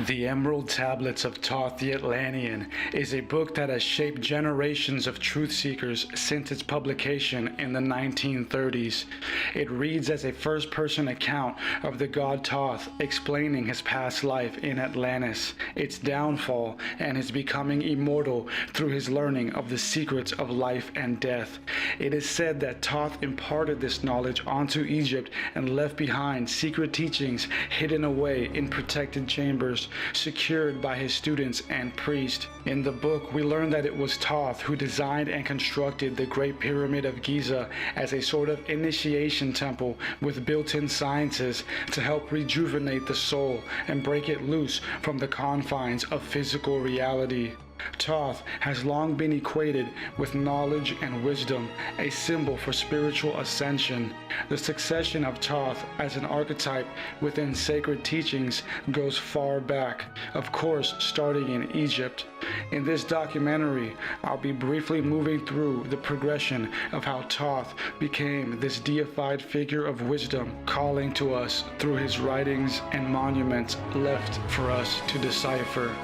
The Emerald Tablets of Thoth the Atlantean is a book that has shaped generations of truth seekers since its publication in the 1930s. It reads as a first-person account of the god Thoth explaining his past life in Atlantis, its downfall, and his becoming immortal through his learning of the secrets of life and death. It is said that Thoth imparted this knowledge onto Egypt and left behind secret teachings hidden away in protected chambers, secured by his students and priests. In the book, we learn that it was Thoth who designed and constructed the Great Pyramid of Giza as a sort of initiation temple with built-in sciences to help rejuvenate the soul and break it loose from the confines of physical reality. Thoth has long been equated with knowledge and wisdom, a symbol for spiritual ascension. The succession of Thoth as an archetype within sacred teachings goes far back, of course starting in Egypt. In this documentary, I'll be briefly moving through the progression of how Thoth became this deified figure of wisdom, calling to us through his writings and monuments left for us to decipher.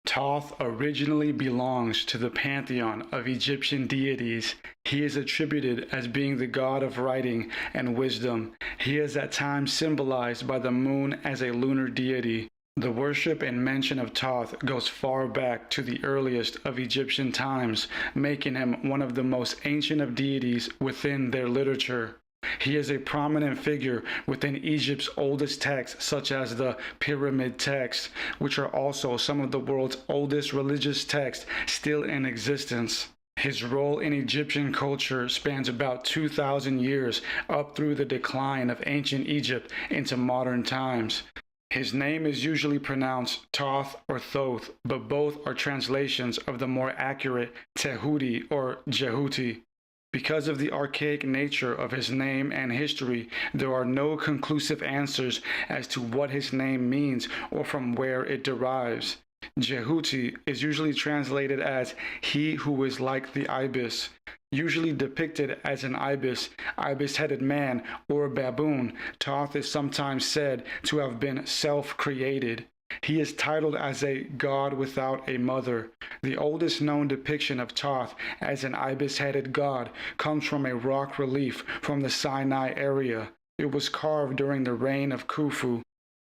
Thoth originally belongs to the pantheon of Egyptian deities. He is attributed as being the god of writing and wisdom. He is at times symbolized by the moon as a lunar deity. The worship and mention of Thoth goes far back to the earliest of Egyptian times, making him one of the most ancient of deities within their literature. He is a prominent figure within Egypt's oldest texts, such as the Pyramid texts, which are also some of the world's oldest religious texts still in existence. His role in Egyptian culture spans about 2,000 years, up through the decline of ancient Egypt into modern times. His name is usually pronounced Thoth or Thoth, but both are translations of the more accurate Tehuti or Jehuti. Because of the archaic nature of his name and history, there are no conclusive answers as to what his name means or from where it derives. Jehuti is usually translated as he who is like the ibis. Usually depicted as an ibis-headed man, or a baboon, Thoth is sometimes said to have been self-created. He is titled as a god without a mother. The oldest known depiction of Thoth as an ibis-headed god comes from a rock relief from the Sinai area. It was carved during the reign of Khufu.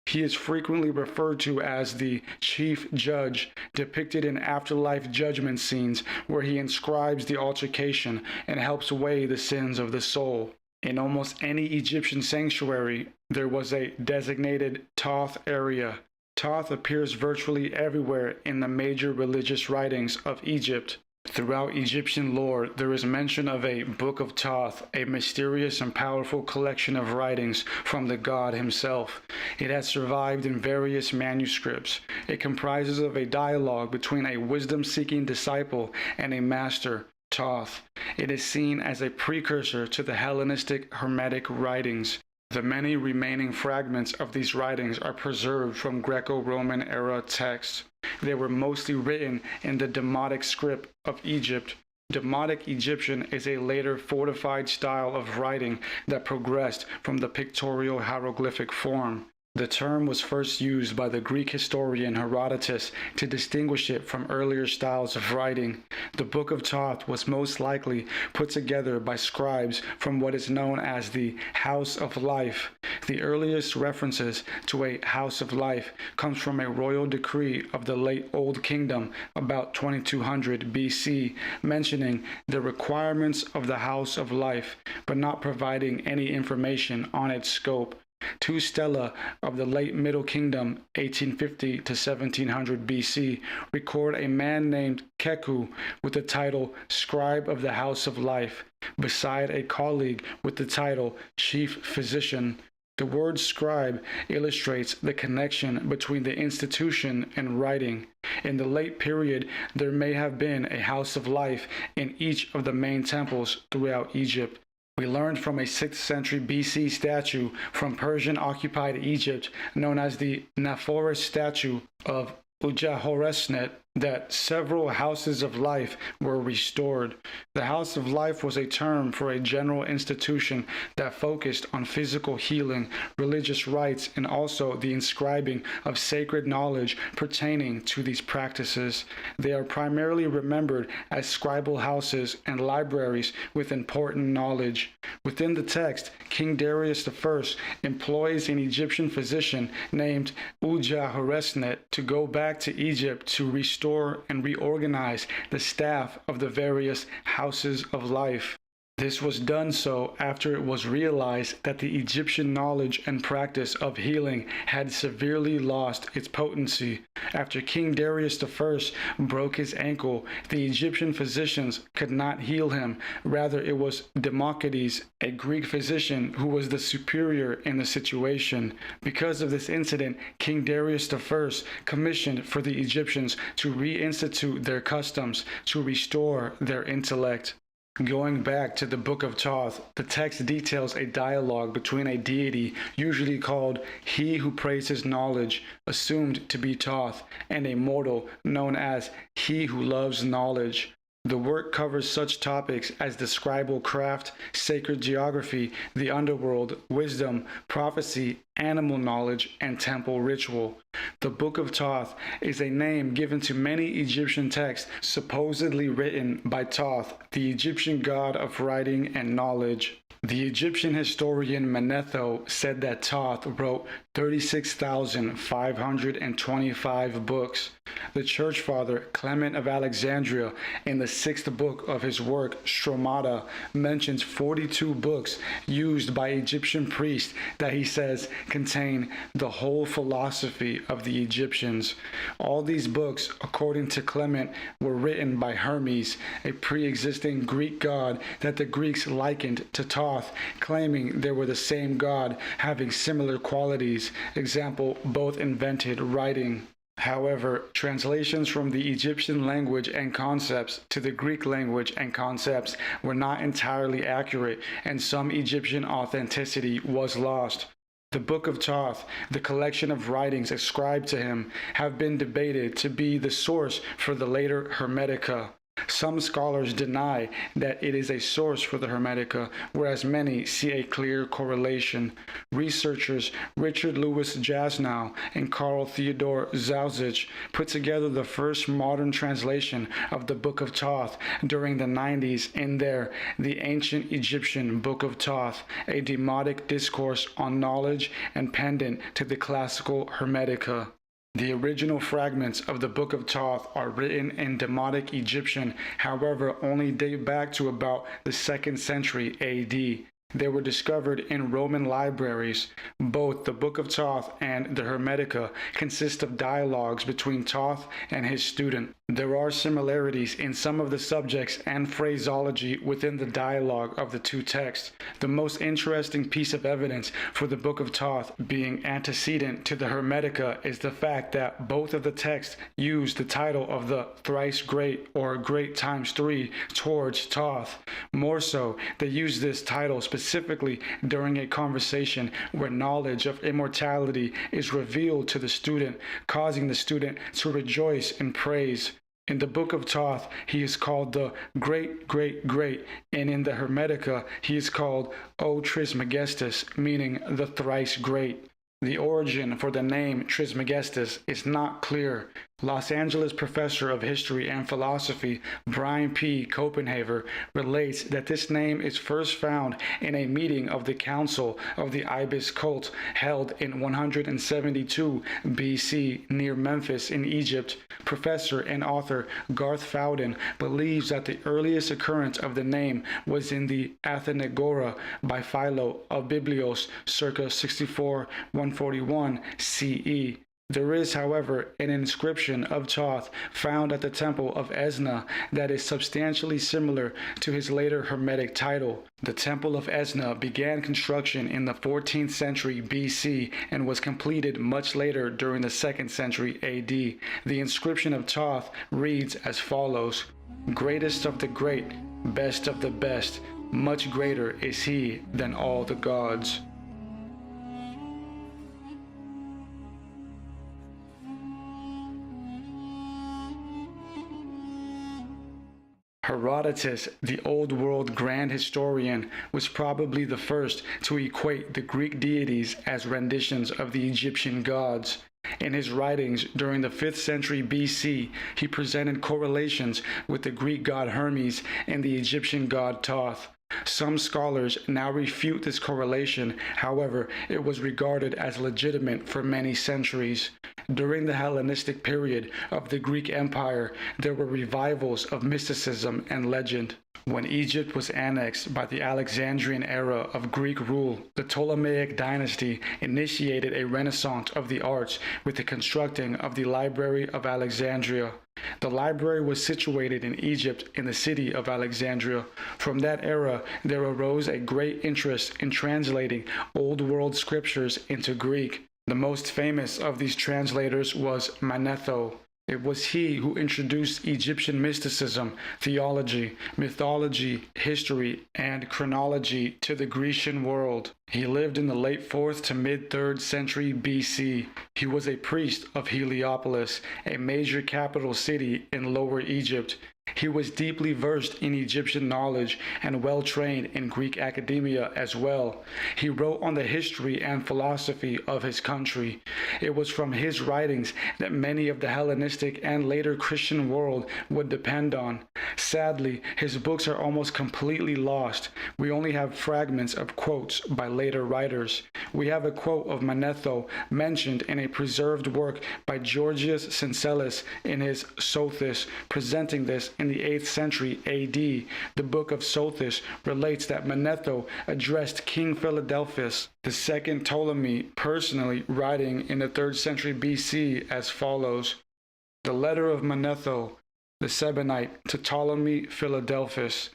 He is frequently referred to as the chief judge, depicted in afterlife judgment scenes where he inscribes the altercation and helps weigh the sins of the soul. In almost any Egyptian sanctuary, there was a designated Thoth area. Thoth appears virtually everywhere in the major religious writings of Egypt. Throughout Egyptian lore, there is mention of a Book of Thoth, a mysterious and powerful collection of writings from the god himself. It has survived in various manuscripts. It comprises of a dialogue between a wisdom-seeking disciple and a master, Thoth. It is seen as a precursor to the Hellenistic Hermetic writings. The many remaining fragments of these writings are preserved from Greco-Roman era texts. They were mostly written in the Demotic script of Egypt. Demotic Egyptian is a later fortified style of writing that progressed from the pictorial hieroglyphic form. The term was first used by the Greek historian Herodotus to distinguish it from earlier styles of writing. The Book of Thoth was most likely put together by scribes from what is known as the House of Life. The earliest references to a House of Life comes from a royal decree of the late Old Kingdom about 2200 BC, mentioning the requirements of the House of Life, but not providing any information on its scope. Two stela of the late Middle Kingdom, 1850 to 1700 BC, record a man named Keku with the title Scribe of the House of Life, beside a colleague with the title Chief Physician. The word scribe illustrates the connection between the institution and writing. In the late period, there may have been a House of Life in each of the main temples throughout Egypt. We learned from a 6th century BC statue from Persian-occupied Egypt known as the Naphoris statue of Ujahoresnet that several houses of life were restored. The House of Life was a term for a general institution that focused on physical healing, religious rites, and also the inscribing of sacred knowledge pertaining to these practices. They are primarily remembered as scribal houses and libraries with important knowledge. Within the text, King Darius I employs an Egyptian physician named Uja-Horesnet to go back to Egypt to restore and reorganize the staff of the various houses of life. This was done so after it was realized that the Egyptian knowledge and practice of healing had severely lost its potency. After King Darius I broke his ankle, the Egyptian physicians could not heal him. Rather, it was Democritus, a Greek physician, who was the superior in the situation. Because of this incident, King Darius I commissioned for the Egyptians to reinstitute their customs, to restore their intellect. Going back to the Book of Thoth, the text details a dialogue between a deity, usually called He Who Praises Knowledge, assumed to be Thoth, and a mortal known as He Who Loves Knowledge. The work covers such topics as the scribal craft, sacred geography, the underworld, wisdom, prophecy, animal knowledge, and temple ritual. The Book of Thoth is a name given to many Egyptian texts supposedly written by Thoth, the Egyptian god of writing and knowledge. The Egyptian historian Manetho said that Thoth wrote 36,525 books. The church father Clement of Alexandria, in the 6th book of his work Stromata, mentions 42 books used by Egyptian priests that he says contain the whole philosophy of the Egyptians. All these books, according to Clement, were written by Hermes, a pre-existing Greek god that the Greeks likened to Thoth, claiming they were the same god having similar qualities. Example, both invented writing. However, translations from the Egyptian language and concepts to the Greek language and concepts were not entirely accurate, and some Egyptian authenticity was lost. The Book of Thoth, the collection of writings ascribed to him, have been debated to be the source for the later Hermetica. Some scholars deny that it is a source for the Hermetica, whereas many see a clear correlation. Researchers Richard Louis Jasnow and Carl Theodor Zauzich put together the first modern translation of the Book of Thoth during the 90s in their The Ancient Egyptian Book of Thoth, a demotic discourse on knowledge and pendant to the classical Hermetica. The original fragments of the Book of Thoth are written in Demotic Egyptian, however, only date back to about the 2nd century AD. They were discovered in Roman libraries. Both the Book of Thoth and the Hermetica consist of dialogues between Thoth and his student. There are similarities in some of the subjects and phraseology within the dialogue of the two texts. The most interesting piece of evidence for the Book of Thoth being antecedent to the Hermetica is the fact that both of the texts use the title of the thrice great or great times 3 towards Thoth. More so, they use this title specifically during a conversation where knowledge of immortality is revealed to the student, causing the student to rejoice and praise. In the Book of Thoth, he is called the Great, Great, Great, and in the Hermetica, he is called O Trismegistus, meaning the thrice great. The origin for the name Trismegistus is not clear. Los Angeles professor of history and philosophy Brian P. Copenhaver relates that this name is first found in a meeting of the Council of the Ibis cult held in 172 BC near Memphis in Egypt. Professor and author Garth Fowden believes that the earliest occurrence of the name was in the Athenagora by Philo of Biblios circa 64-141 CE. There is, however, an inscription of Thoth found at the temple of Esna that is substantially similar to his later Hermetic title. The temple of Esna began construction in the 14th century BC and was completed much later during the 2nd century AD. The inscription of Thoth reads as follows: "Greatest of the great, best of the best, much greater is he than all the gods." Herodotus, the Old World grand historian, was probably the first to equate the Greek deities as renditions of the Egyptian gods. In his writings during the 5th century BC, he presented correlations with the Greek god Hermes and the Egyptian god Thoth. Some scholars now refute this correlation, however, it was regarded as legitimate for many centuries. During the Hellenistic period of the Greek Empire, there were revivals of mysticism and legend. When Egypt was annexed by the Alexandrian era of Greek rule, the Ptolemaic dynasty initiated a renaissance of the arts with the constructing of the Library of Alexandria. The library was situated in Egypt in the city of Alexandria. From that era, there arose a great interest in translating Old World scriptures into Greek. The most famous of these translators was Manetho. It was he who introduced Egyptian mysticism, theology, mythology, history, and chronology to the Grecian world. He lived in the late 4th to mid-3rd century BC. He was a priest of Heliopolis, a major capital city in Lower Egypt. He was deeply versed in Egyptian knowledge and well trained in Greek academia as well. He wrote on the history and philosophy of his country. It was from his writings that many of the Hellenistic and later Christian world would depend on. Sadly, his books are almost completely lost. We only have fragments of quotes by later writers. We have a quote of Manetho mentioned in a preserved work by Georgius Syncellus in his Sothis, presenting this in the 8th century AD. The book of Sothis relates that Manetho addressed King Philadelphus, the second Ptolemy, personally, writing in the 3rd century BC as follows: The letter of Manetho, the Sabinite, to Ptolemy Philadelphus.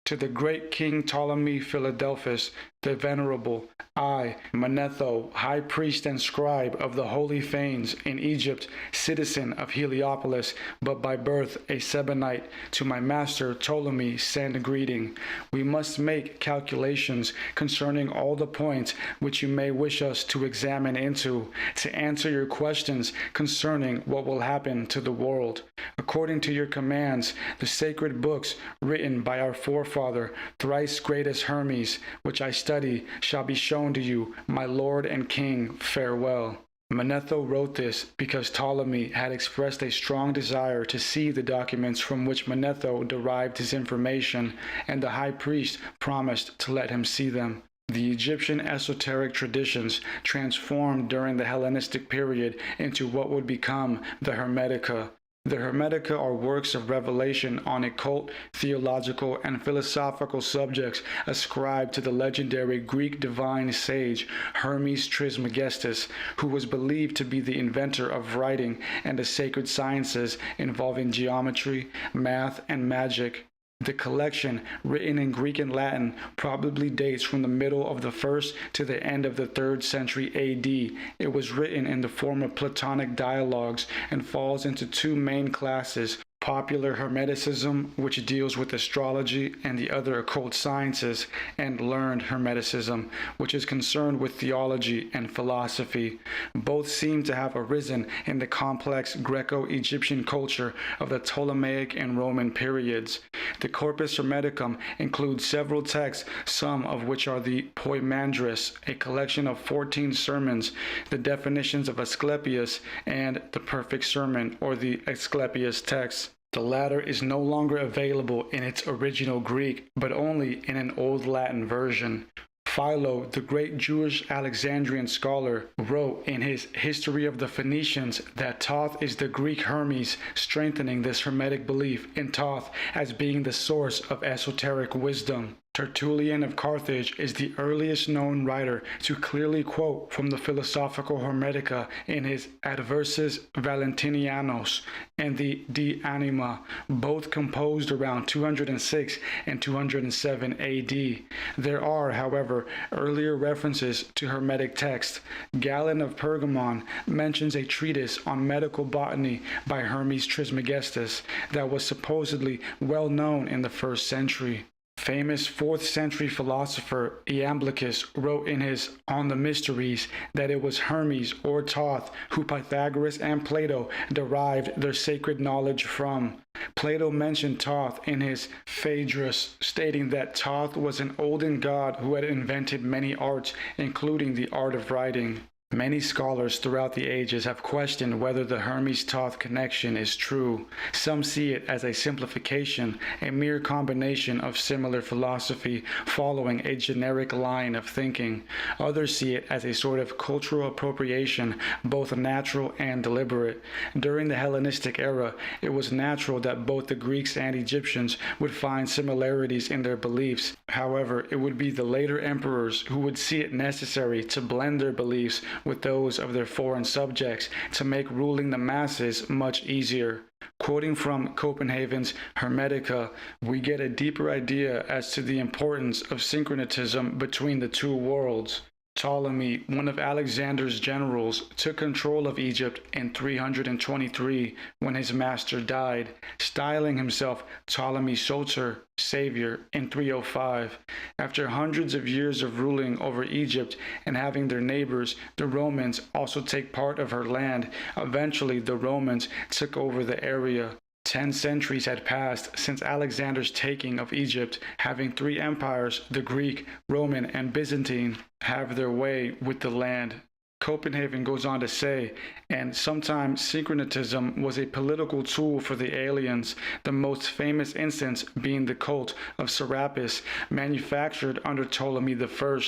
To the great King Ptolemy Philadelphus, the Venerable, I, Manetho, high priest and scribe of the holy fanes in Egypt, citizen of Heliopolis, but by birth a Sabinite, to my master Ptolemy send greeting. We must make calculations concerning all the points which you may wish us to examine into, to answer your questions concerning what will happen to the world. According to your commands, the sacred books written by our forefather, thrice greatest Hermes, which I study, shall be shown to you, my lord and king. Farewell. Manetho wrote this because Ptolemy had expressed a strong desire to see the documents from which Manetho derived his information, and the high priest promised to let him see them. The Egyptian esoteric traditions transformed during the Hellenistic period into what would become the Hermetica. The Hermetica are works of revelation on occult, theological, and philosophical subjects ascribed to the legendary Greek divine sage Hermes Trismegistus, who was believed to be the inventor of writing and the sacred sciences involving geometry, math, and magic. The collection, written in Greek and Latin, probably dates from the middle of the 1st to the end of the 3rd century AD. It was written in the form of Platonic dialogues and falls into two main classes: popular Hermeticism, which deals with astrology and the other occult sciences, and learned Hermeticism, which is concerned with theology and philosophy. Both seem to have arisen in the complex Greco-Egyptian culture of the Ptolemaic and Roman periods. The Corpus Hermeticum includes several texts, some of which are the Poimandres, a collection of 14 sermons, the definitions of Asclepius, and the Perfect Sermon, or the Asclepius text. The latter is no longer available in its original Greek, but only in an Old Latin version. Philo, the great Jewish Alexandrian scholar, wrote in his History of the Phoenicians that Thoth is the Greek Hermes, strengthening this Hermetic belief in Thoth as being the source of esoteric wisdom. Tertullian of Carthage is the earliest known writer to clearly quote from the Philosophical Hermetica in his Adversus Valentinianos and the De Anima, both composed around 206 and 207 AD. There are, however, earlier references to Hermetic texts. Galen of Pergamon mentions a treatise on medical botany by Hermes Trismegistus that was supposedly well known in the 1st century. Famous 4th century philosopher Iamblichus wrote in his On the Mysteries that it was Hermes or Thoth who Pythagoras and Plato derived their sacred knowledge from. Plato mentioned Thoth in his Phaedrus, stating that Thoth was an olden god who had invented many arts, including the art of writing. Many scholars throughout the ages have questioned whether the Hermes-Thoth connection is true. Some see it as a simplification, a mere combination of similar philosophy following a generic line of thinking. Others see it as a sort of cultural appropriation, both natural and deliberate. During the Hellenistic era, it was natural that both the Greeks and Egyptians would find similarities in their beliefs. However, it would be the later emperors who would see it necessary to blend their beliefs with those of their foreign subjects to make ruling the masses much easier. Quoting from Copenhagen's Hermetica, we get a deeper idea as to the importance of syncretism between the two worlds. Ptolemy, one of Alexander's generals, took control of Egypt in 323 when his master died, styling himself Ptolemy Soter, Savior, in 305. After hundreds of years of ruling over Egypt and having their neighbors, the Romans, also take part of her land, eventually the Romans took over the area. 10 centuries had passed since Alexander's taking of Egypt, having three empires, the Greek, Roman, and Byzantine, have their way with the land. Copenhagen goes on to say, and sometimes syncretism was a political tool for the aliens, the most famous instance being the cult of Serapis, manufactured under Ptolemy I.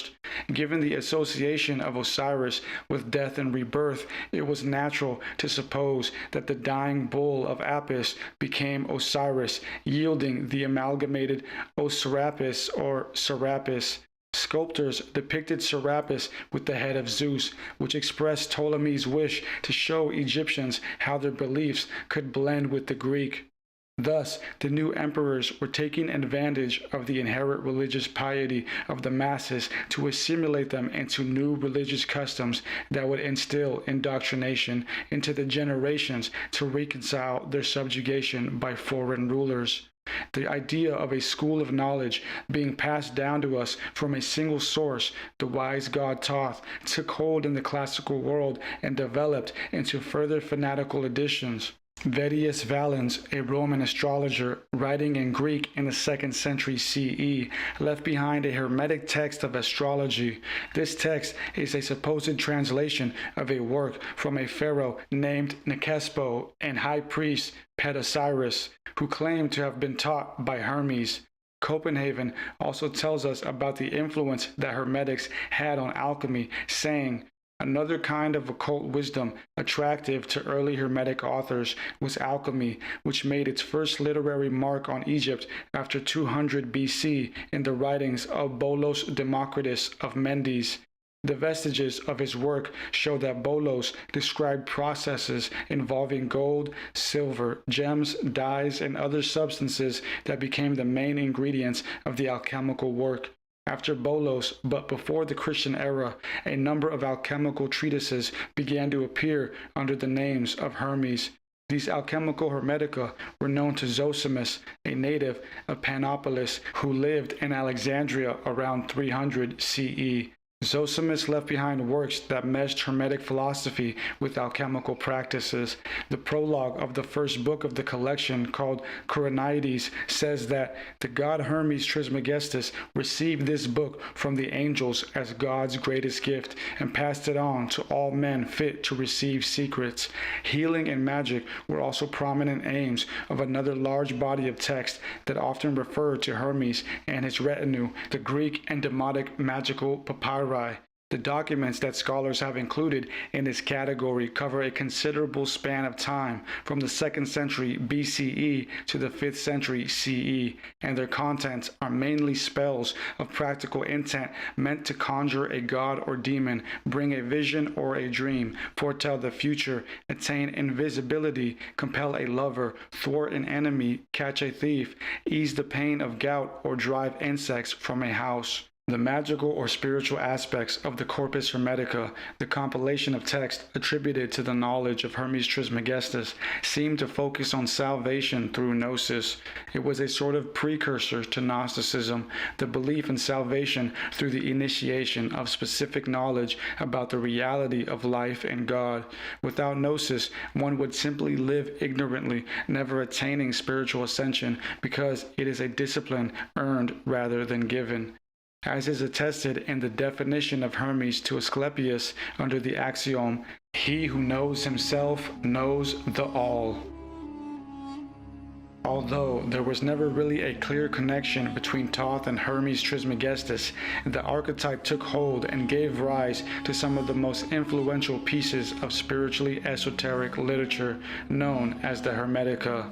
Given the association of Osiris with death and rebirth, it was natural to suppose that the dying bull of Apis became Osiris, yielding the amalgamated Osirapis or Serapis. Sculptors depicted Serapis with the head of Zeus, which expressed Ptolemy's wish to show Egyptians how their beliefs could blend with the Greek. Thus, the new emperors were taking advantage of the inherent religious piety of the masses to assimilate them into new religious customs that would instill indoctrination into the generations to reconcile their subjugation by foreign rulers. The idea of a school of knowledge being passed down to us from a single source, the wise god Thoth, took hold in the classical world and developed into further fanatical additions. Vettius Valens, a Roman astrologer writing in Greek in the 2nd century CE, left behind a Hermetic text of astrology. This text is a supposed translation of a work from a pharaoh named Nekespo and high priest Pedosiris, who claimed to have been taught by Hermes. Copenhagen also tells us about the influence that Hermetics had on alchemy, saying, another kind of occult wisdom attractive to early Hermetic authors was alchemy, which made its first literary mark on Egypt after 200 BC in the writings of Bolos Democritus of Mendes. The vestiges of his work show that Bolos described processes involving gold, silver, gems, dyes, and other substances that became the main ingredients of the alchemical work. After Bolos, but before the Christian era, a number of alchemical treatises began to appear under the names of Hermes. These alchemical hermetica were known to Zosimus, a native of Panopolis, who lived in Alexandria around 300 CE. Zosimus left behind works that meshed Hermetic philosophy with alchemical practices. The prologue of the first book of the collection, called Coronides, says that the god Hermes Trismegistus received this book from the angels as God's greatest gift and passed it on to all men fit to receive secrets. Healing and magic were also prominent aims of another large body of text that often referred to Hermes and his retinue, the Greek and Demotic magical papyri. The documents that scholars have included in this category cover a considerable span of time, from the 2nd century BCE to the 5th century CE, and their contents are mainly spells of practical intent meant to conjure a god or demon, bring a vision or a dream, foretell the future, attain invisibility, compel a lover, thwart an enemy, catch a thief, ease the pain of gout, or drive insects from a house. The magical or spiritual aspects of the Corpus Hermetica, the compilation of text attributed to the knowledge of Hermes Trismegistus, seemed to focus on salvation through gnosis. It was a sort of precursor to Gnosticism, the belief in salvation through the initiation of specific knowledge about the reality of life and God. Without gnosis, one would simply live ignorantly, never attaining spiritual ascension, because it is a discipline earned rather than given, as is attested in the definition of Hermes to Asclepius under the axiom, "He who knows himself knows the all." Although there was never really a clear connection between Thoth and Hermes Trismegistus, the archetype took hold and gave rise to some of the most influential pieces of spiritually esoteric literature known as the Hermetica.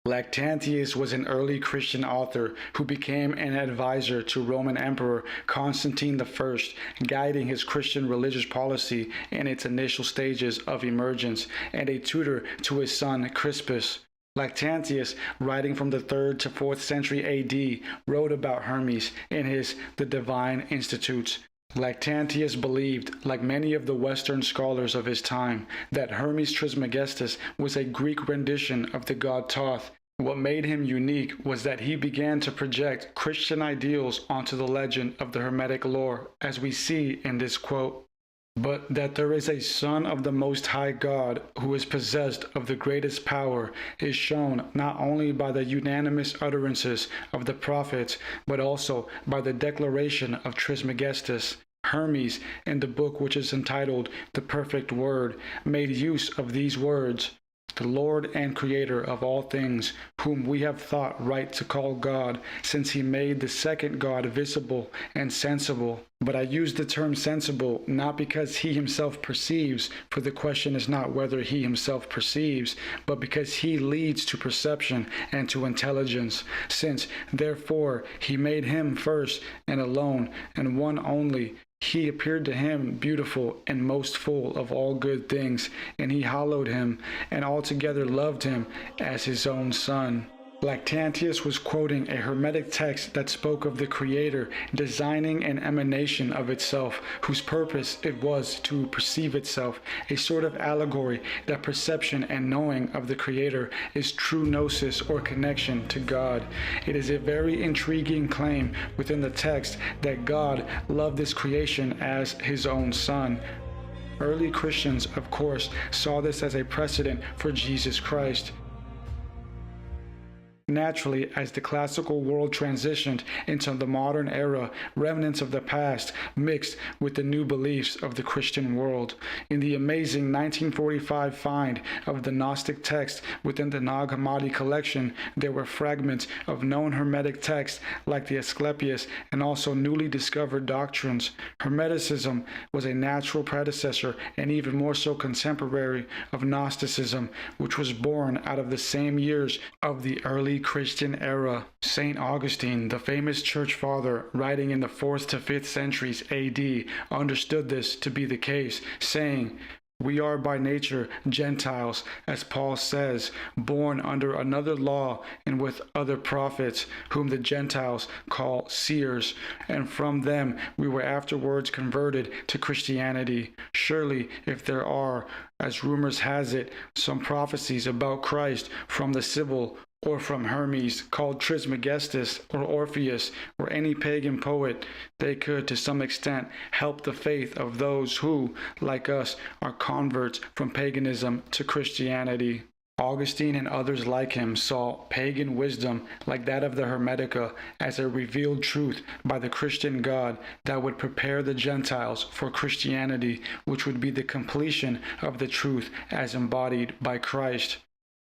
Lactantius was an early Christian author who became an advisor to Roman Emperor Constantine I, guiding his Christian religious policy in its initial stages of emergence, and a tutor to his son Crispus. Lactantius, writing from the 3rd to 4th century AD, wrote about Hermes in his The Divine Institutes. Lactantius believed, like many of the Western scholars of his time, that Hermes Trismegistus was a Greek rendition of the god Thoth. What made him unique was that he began to project Christian ideals onto the legend of the Hermetic lore, as we see in this quote. But that there is a Son of the Most High God who is possessed of the greatest power is shown not only by the unanimous utterances of the prophets, but also by the declaration of Trismegistus. Hermes, in the book which is entitled The Perfect Word, made use of these words: "The Lord and Creator of all things, whom we have thought right to call God, since he made the second God visible and sensible." But I use the term sensible not because he himself perceives, for the question is not whether he himself perceives, but because he leads to perception and to intelligence, since, therefore, he made him first and alone and one only. He appeared to him beautiful and most full of all good things, and he hallowed him, and altogether loved him as his own son. Lactantius was quoting a Hermetic text that spoke of the Creator designing an emanation of itself, whose purpose it was to perceive itself, a sort of allegory that perception and knowing of the Creator is true gnosis or connection to God. It is a very intriguing claim within the text that God loved this creation as his own Son. Early Christians, of course, saw this as a precedent for Jesus Christ. Naturally, as the classical world transitioned into the modern era, remnants of the past mixed with the new beliefs of the Christian world. In the amazing 1945 find of the Gnostic text within the Nag Hammadi collection, there were fragments of known Hermetic texts like the Asclepius and also newly discovered doctrines. Hermeticism was a natural predecessor and even more so contemporary of Gnosticism, which was born out of the same years of the early Christian era. St. Augustine, the famous church father, writing in the 4th to 5th centuries AD, understood this to be the case, saying, "We are by nature Gentiles, as Paul says, born under another law and with other prophets, whom the Gentiles call seers, and from them we were afterwards converted to Christianity. Surely, if there are, as rumors has it, some prophecies about Christ from the Sibyl, or from Hermes, called Trismegistus, or Orpheus, or any pagan poet, they could to some extent help the faith of those who, like us, are converts from paganism to Christianity." Augustine and others like him saw pagan wisdom like that of the Hermetica as a revealed truth by the Christian God that would prepare the Gentiles for Christianity, which would be the completion of the truth as embodied by Christ.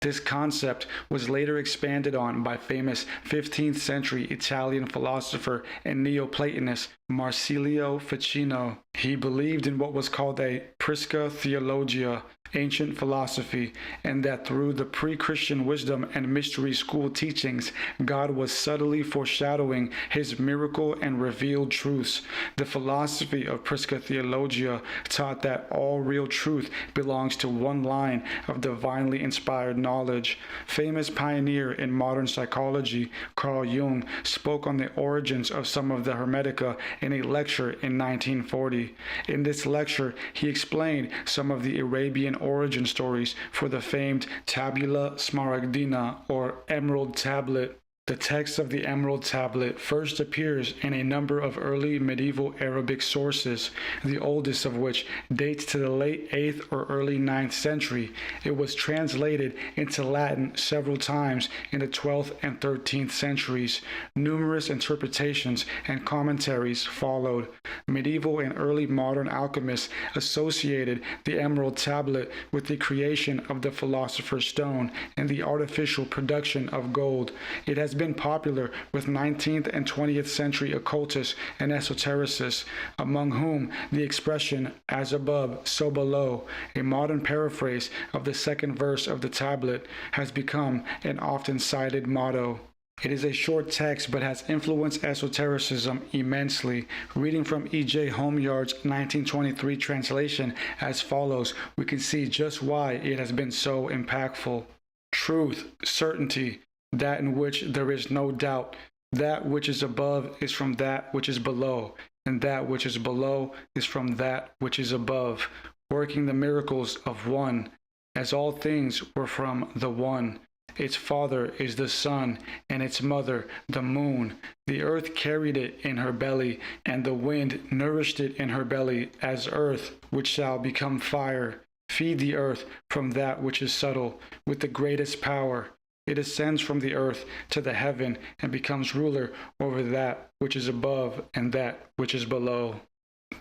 This concept was later expanded on by famous 15th century Italian philosopher and Neoplatonist Marsilio Ficino. He believed in what was called a Prisca Theologia, ancient philosophy, and that through the pre-Christian wisdom and mystery school teachings, God was subtly foreshadowing his miracle and revealed truths. The philosophy of Prisca Theologia taught that all real truth belongs to one line of divinely inspired knowledge. Famous pioneer in modern psychology, Carl Jung, spoke on the origins of some of the Hermetica in a lecture in 1940. In this lecture, he explained some of the Arabian origin stories for the famed Tabula Smaragdina, or Emerald Tablet. The text of the Emerald Tablet first appears in a number of early medieval Arabic sources, the oldest of which dates to the late 8th or early 9th century. It was translated into Latin several times in the 12th and 13th centuries. Numerous interpretations and commentaries followed. Medieval and early modern alchemists associated the Emerald Tablet with the creation of the Philosopher's Stone and the artificial production of gold. It has been popular with 19th and 20th century occultists and esotericists, among whom the expression "as above, so below," a modern paraphrase of the second verse of the tablet, has become an often cited motto. It is a short text but has influenced esotericism immensely. Reading from E.J. Homeyard's 1923 translation as follows, we can see just why it has been so impactful. Truth, certainty, that in which there is no doubt. That which is above is from that which is below, and that which is below is from that which is above, working the miracles of one, as all things were from the one. Its father is the sun, and its mother the moon. The earth carried it in her belly, and the wind nourished it in her belly, as earth, which shall become fire. Feed the earth from that which is subtle, with the greatest power. It ascends from the earth to the heaven and becomes ruler over that which is above and that which is below.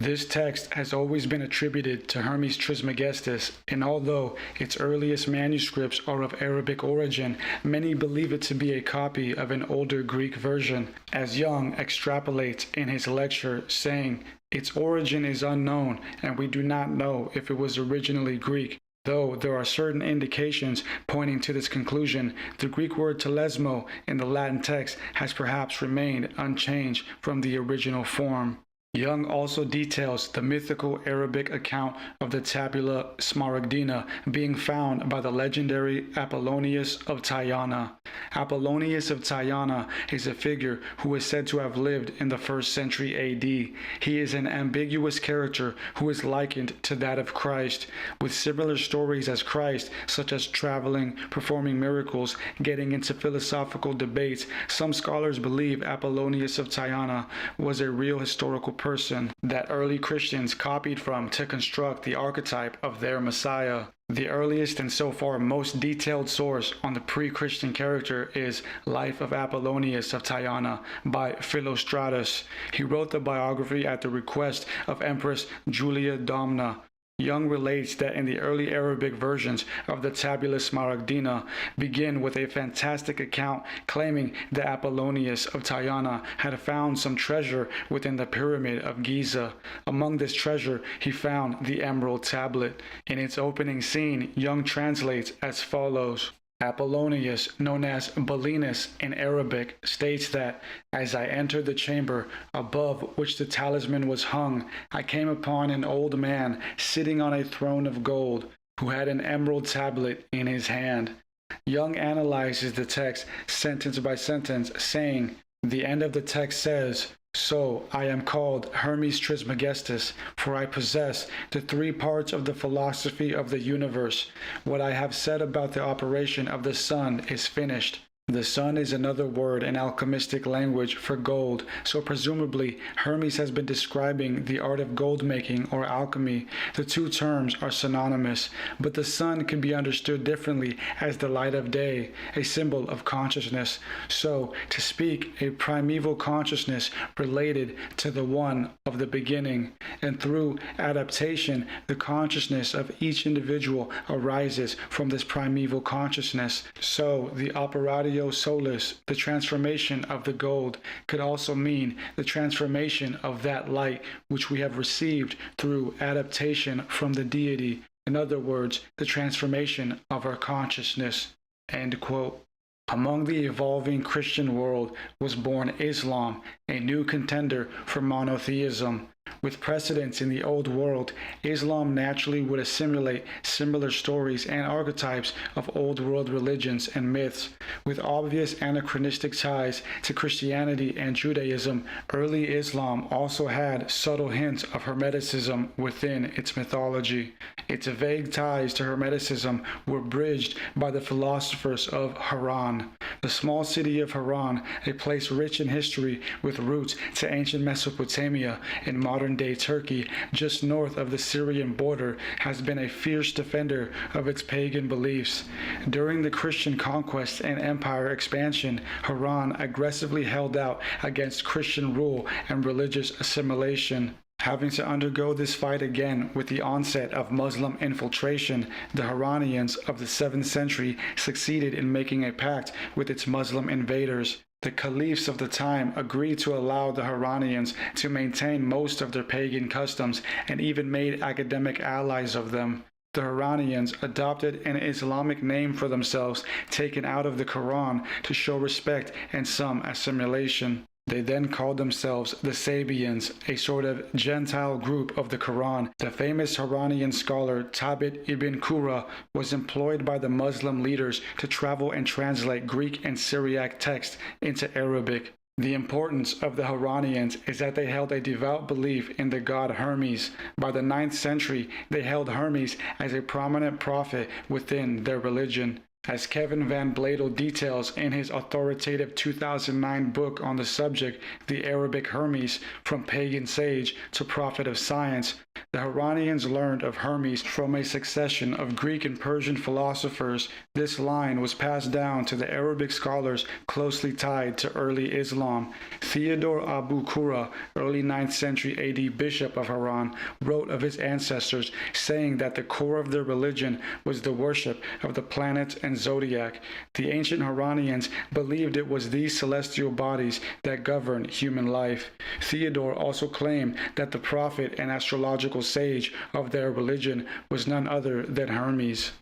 This text has always been attributed to Hermes Trismegistus, and although its earliest manuscripts are of Arabic origin, many believe it to be a copy of an older Greek version, as Jung extrapolates in his lecture, saying, "Its origin is unknown, and we do not know if it was originally Greek. Though there are certain indications pointing to this conclusion, the Greek word telesmo in the Latin text has perhaps remained unchanged from the original form." Jung also details the mythical Arabic account of the Tabula Smaragdina being found by the legendary Apollonius of Tyana. Apollonius of Tyana is a figure who is said to have lived in the 1st century AD. He is an ambiguous character who is likened to that of Christ, with similar stories as Christ, such as traveling, performing miracles, getting into philosophical debates. Some scholars believe Apollonius of Tyana was a real historical person that early Christians copied from to construct the archetype of their Messiah. The earliest and so far most detailed source on the pre-Christian character is Life of Apollonius of Tyana by Philostratus. He wrote the biography at the request of Empress Julia Domna. Jung relates that in the early Arabic versions of the Tabula Smaragdina begin with a fantastic account claiming that Apollonius of Tyana had found some treasure within the pyramid of Giza. Among this treasure, he found the Emerald Tablet. In its opening scene, Jung translates as follows. Apollonius, known as Belinus in Arabic, states that, "As I entered the chamber above which the talisman was hung, I came upon an old man sitting on a throne of gold, who had an emerald tablet in his hand." Jung analyzes the text sentence by sentence, saying, the end of the text says, "So I am called Hermes Trismegistus, for I possess the 3 parts of the philosophy of the universe. What I have said about the operation of the sun is finished." The sun is another word in alchemistic language for gold, so presumably Hermes has been describing the art of gold making or alchemy. The two terms are synonymous, but the sun can be understood differently as the light of day, a symbol of consciousness. So, to speak, a primeval consciousness related to the one of the beginning, and through adaptation, the consciousness of each individual arises from this primeval consciousness. So, the operatio solis, the transformation of the gold, could also mean the transformation of that light which we have received through adaptation from the deity. In other words, the transformation of our consciousness. End quote. Among the evolving Christian world was born Islam, a new contender for monotheism. With precedents in the old world, Islam naturally would assimilate similar stories and archetypes of old world religions and myths. With obvious anachronistic ties to Christianity and Judaism, early Islam also had subtle hints of Hermeticism within its mythology. Its vague ties to Hermeticism were bridged by the philosophers of Haran. The small city of Haran, a place rich in history with roots to ancient Mesopotamia in modern-day Turkey, just north of the Syrian border, has been a fierce defender of its pagan beliefs. During the Christian conquest and empire expansion, Haran aggressively held out against Christian rule and religious assimilation. Having to undergo this fight again with the onset of Muslim infiltration, the Haranians of the 7th century succeeded in making a pact with its Muslim invaders. The caliphs of the time agreed to allow the Haranians to maintain most of their pagan customs and even made academic allies of them. The Haranians adopted an Islamic name for themselves taken out of the Quran to show respect and some assimilation. They then called themselves the Sabians, a sort of Gentile group of the Quran. The famous Haranian scholar Tabit ibn Qurra was employed by the Muslim leaders to travel and translate Greek and Syriac texts into Arabic. The importance of the Haranians is that they held a devout belief in the god Hermes. By the 9th century, they held Hermes as a prominent prophet within their religion. As Kevin Van Bladel details in his authoritative 2009 book on the subject, The Arabic Hermes, From Pagan Sage to Prophet of Science, the Haranians learned of Hermes from a succession of Greek and Persian philosophers. This line was passed down to the Arabic scholars closely tied to early Islam. Theodore Abu Qurra, early 9th century AD bishop of Haran, wrote of his ancestors, saying that the core of their religion was the worship of the planets and zodiac. The ancient Haranians believed it was these celestial bodies that governed human life. Theodore also claimed that the prophet and astrological sage of their religion was none other than Hermes.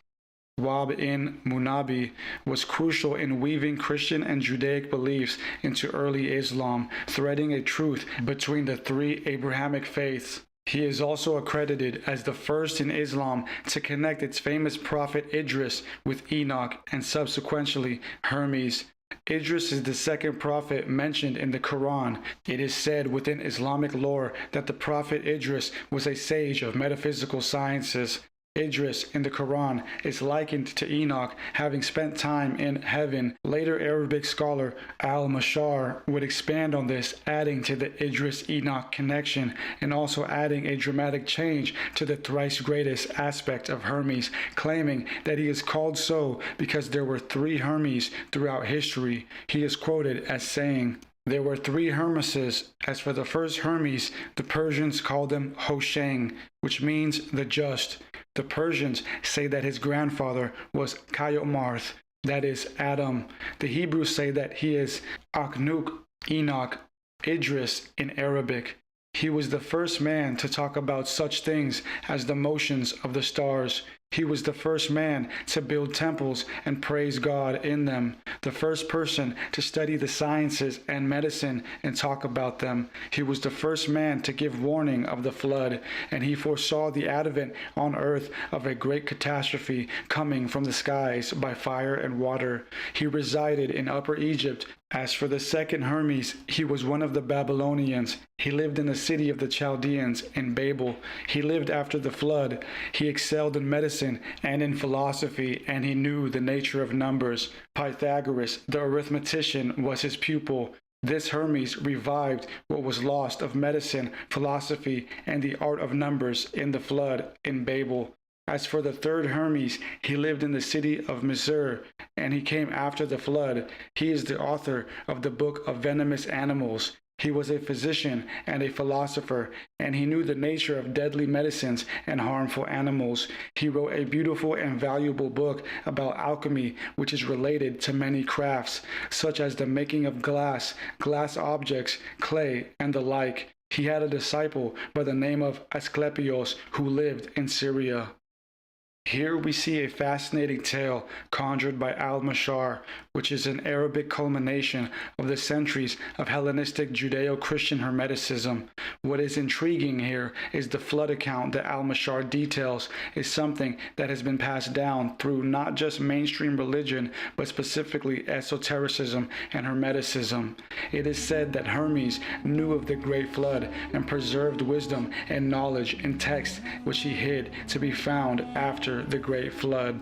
Wahb ibn Munabi was crucial in weaving Christian and Judaic beliefs into early Islam, threading a truth between the three Abrahamic faiths. He is also accredited as the first in Islam to connect its famous prophet Idris with Enoch and subsequently Hermes. Idris is the second prophet mentioned in the Quran. It is said within Islamic lore that the prophet Idris was a sage of metaphysical sciences. Idris in the Quran is likened to Enoch having spent time in heaven. Later Arabic scholar al-Mashar would expand on this, adding to the Idris-Enoch connection and also adding a dramatic change to the thrice greatest aspect of Hermes, claiming that he is called so because there were 3 Hermes throughout history. He is quoted as saying, "There were 3 Hermeses. As for the first Hermes, the Persians called him Hoshang, which means the just. The Persians say that his grandfather was Kayomarth, that is Adam. The Hebrews say that he is Akhnuk, Enoch, Idris in Arabic. He was the first man to talk about such things as the motions of the stars. He was the first man to build temples and praise God in them, the first person to study the sciences and medicine and talk about them. He was the first man to give warning of the flood, and he foresaw the advent on earth of a great catastrophe coming from the skies by fire and water. He resided in Upper Egypt. As for the second Hermes, he was one of the Babylonians. He lived in the city of the Chaldeans in Babel. He lived after the flood. He excelled in medicine and in philosophy, and he knew the nature of numbers. Pythagoras, the arithmetician, was his pupil. This Hermes revived what was lost of medicine, philosophy, and the art of numbers in the flood in Babel. As for the third Hermes, he lived in the city of Misr, and he came after the flood. He is the author of the book of venomous animals. He was a physician and a philosopher, and he knew the nature of deadly medicines and harmful animals. He wrote a beautiful and valuable book about alchemy, which is related to many crafts, such as the making of glass, glass objects, clay, and the like. He had a disciple by the name of Asclepios who lived in Syria. Here we see a fascinating tale conjured by al-Mashar, which is an Arabic culmination of the centuries of Hellenistic Judeo-Christian Hermeticism. What is intriguing here is the flood account that al-Mashar details is something that has been passed down through not just mainstream religion, but specifically esotericism and Hermeticism. It is said that Hermes knew of the great flood and preserved wisdom and knowledge in texts which he hid to be found after the great flood.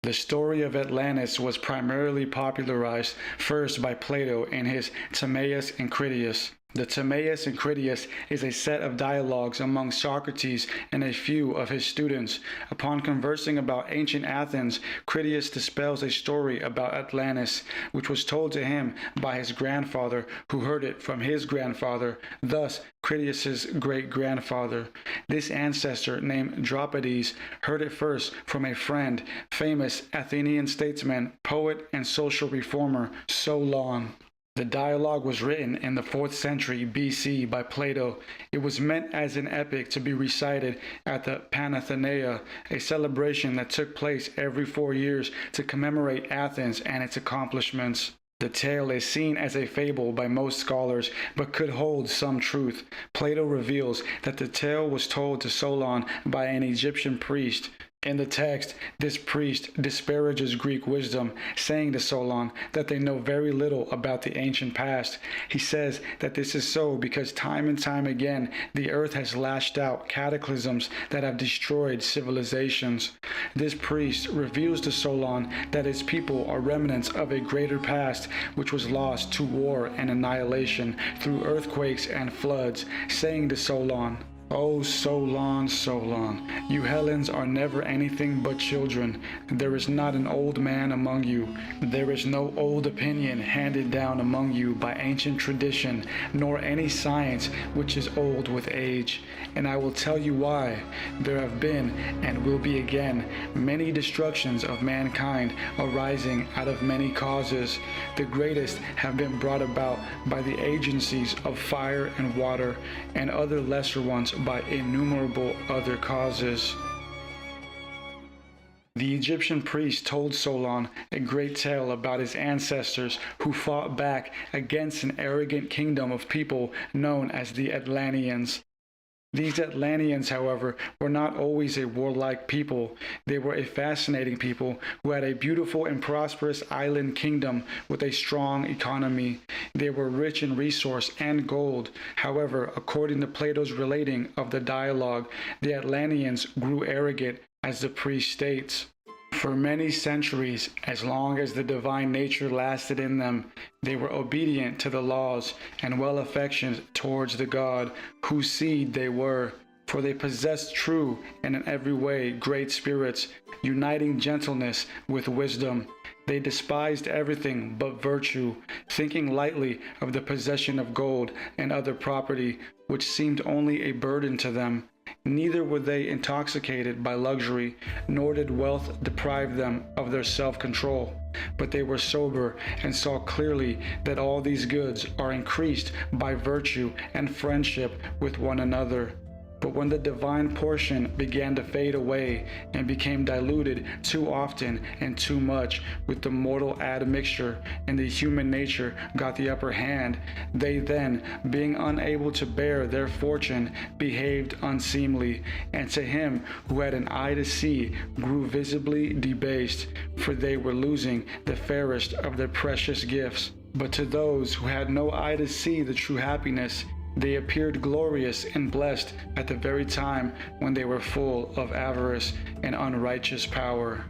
The story of Atlantis was primarily popularized first by Plato in his Timaeus and Critias. The Timaeus and Critias is a set of dialogues among Socrates and a few of his students. Upon conversing about ancient Athens, Critias dispels a story about Atlantis, which was told to him by his grandfather, who heard it from his grandfather, thus Critias's great-grandfather. This ancestor, named Dropides, heard it first from a friend, famous Athenian statesman, poet, and social reformer, Solon. The dialogue was written in the 4th century BC by Plato. It was meant as an epic to be recited at the Panathenaea, a celebration that took place every 4 years to commemorate Athens and its accomplishments. The tale is seen as a fable by most scholars, but could hold some truth. Plato reveals that the tale was told to Solon by an Egyptian priest. In the text, this priest disparages Greek wisdom, saying to Solon that they know very little about the ancient past. He says that this is so because time and time again, the earth has lashed out cataclysms that have destroyed civilizations. This priest reveals to Solon that his people are remnants of a greater past, which was lost to war and annihilation through earthquakes and floods, saying to Solon, "Oh, Solon, Solon, you Hellenes are never anything but children. There is not an old man among you. There is no old opinion handed down among you by ancient tradition, nor any science which is old with age. And I will tell you why. There have been, and will be again, many destructions of mankind arising out of many causes. The greatest have been brought about by the agencies of fire and water, and other lesser ones by innumerable other causes." The Egyptian priest told Solon a great tale about his ancestors who fought back against an arrogant kingdom of people known as the Atlanteans. These Atlanteans, however, were not always a warlike people. They were a fascinating people who had a beautiful and prosperous island kingdom with a strong economy. They were rich in resource and gold. However, according to Plato's relating of the dialogue, the Atlanteans grew arrogant, as the priest states. For many centuries, as long as the divine nature lasted in them, they were obedient to the laws and well affectioned towards the God whose seed they were, for they possessed true and in every way great spirits, uniting gentleness with wisdom. They despised everything but virtue, thinking lightly of the possession of gold and other property, which seemed only a burden to them. Neither were they intoxicated by luxury, nor did wealth deprive them of their self-control. But they were sober and saw clearly that all these goods are increased by virtue and friendship with one another. But when the divine portion began to fade away and became diluted too often and too much with the mortal admixture, and the human nature got the upper hand, they then, being unable to bear their fortune, behaved unseemly, and to him who had an eye to see grew visibly debased, for they were losing the fairest of their precious gifts. But to those who had no eye to see the true happiness, they appeared glorious and blessed at the very time when they were full of avarice and unrighteous power.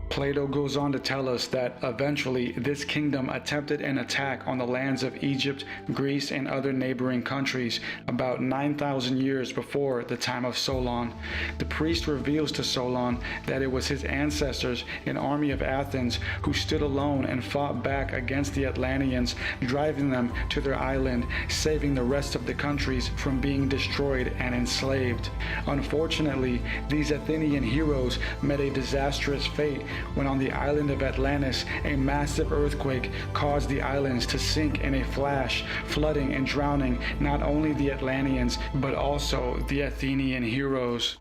Plato goes on to tell us that eventually this kingdom attempted an attack on the lands of Egypt, Greece, and other neighboring countries about 9,000 years before the time of Solon. The priest reveals to Solon that it was his ancestors, an army of Athens, who stood alone and fought back against the Atlanteans, driving them to their island, saving the rest of the countries from being destroyed and enslaved. Unfortunately, these Athenian heroes met a disastrous fate when on the island of Atlantis, a massive earthquake caused the islands to sink in a flash, flooding and drowning not only the Atlanteans, but also the Athenian heroes.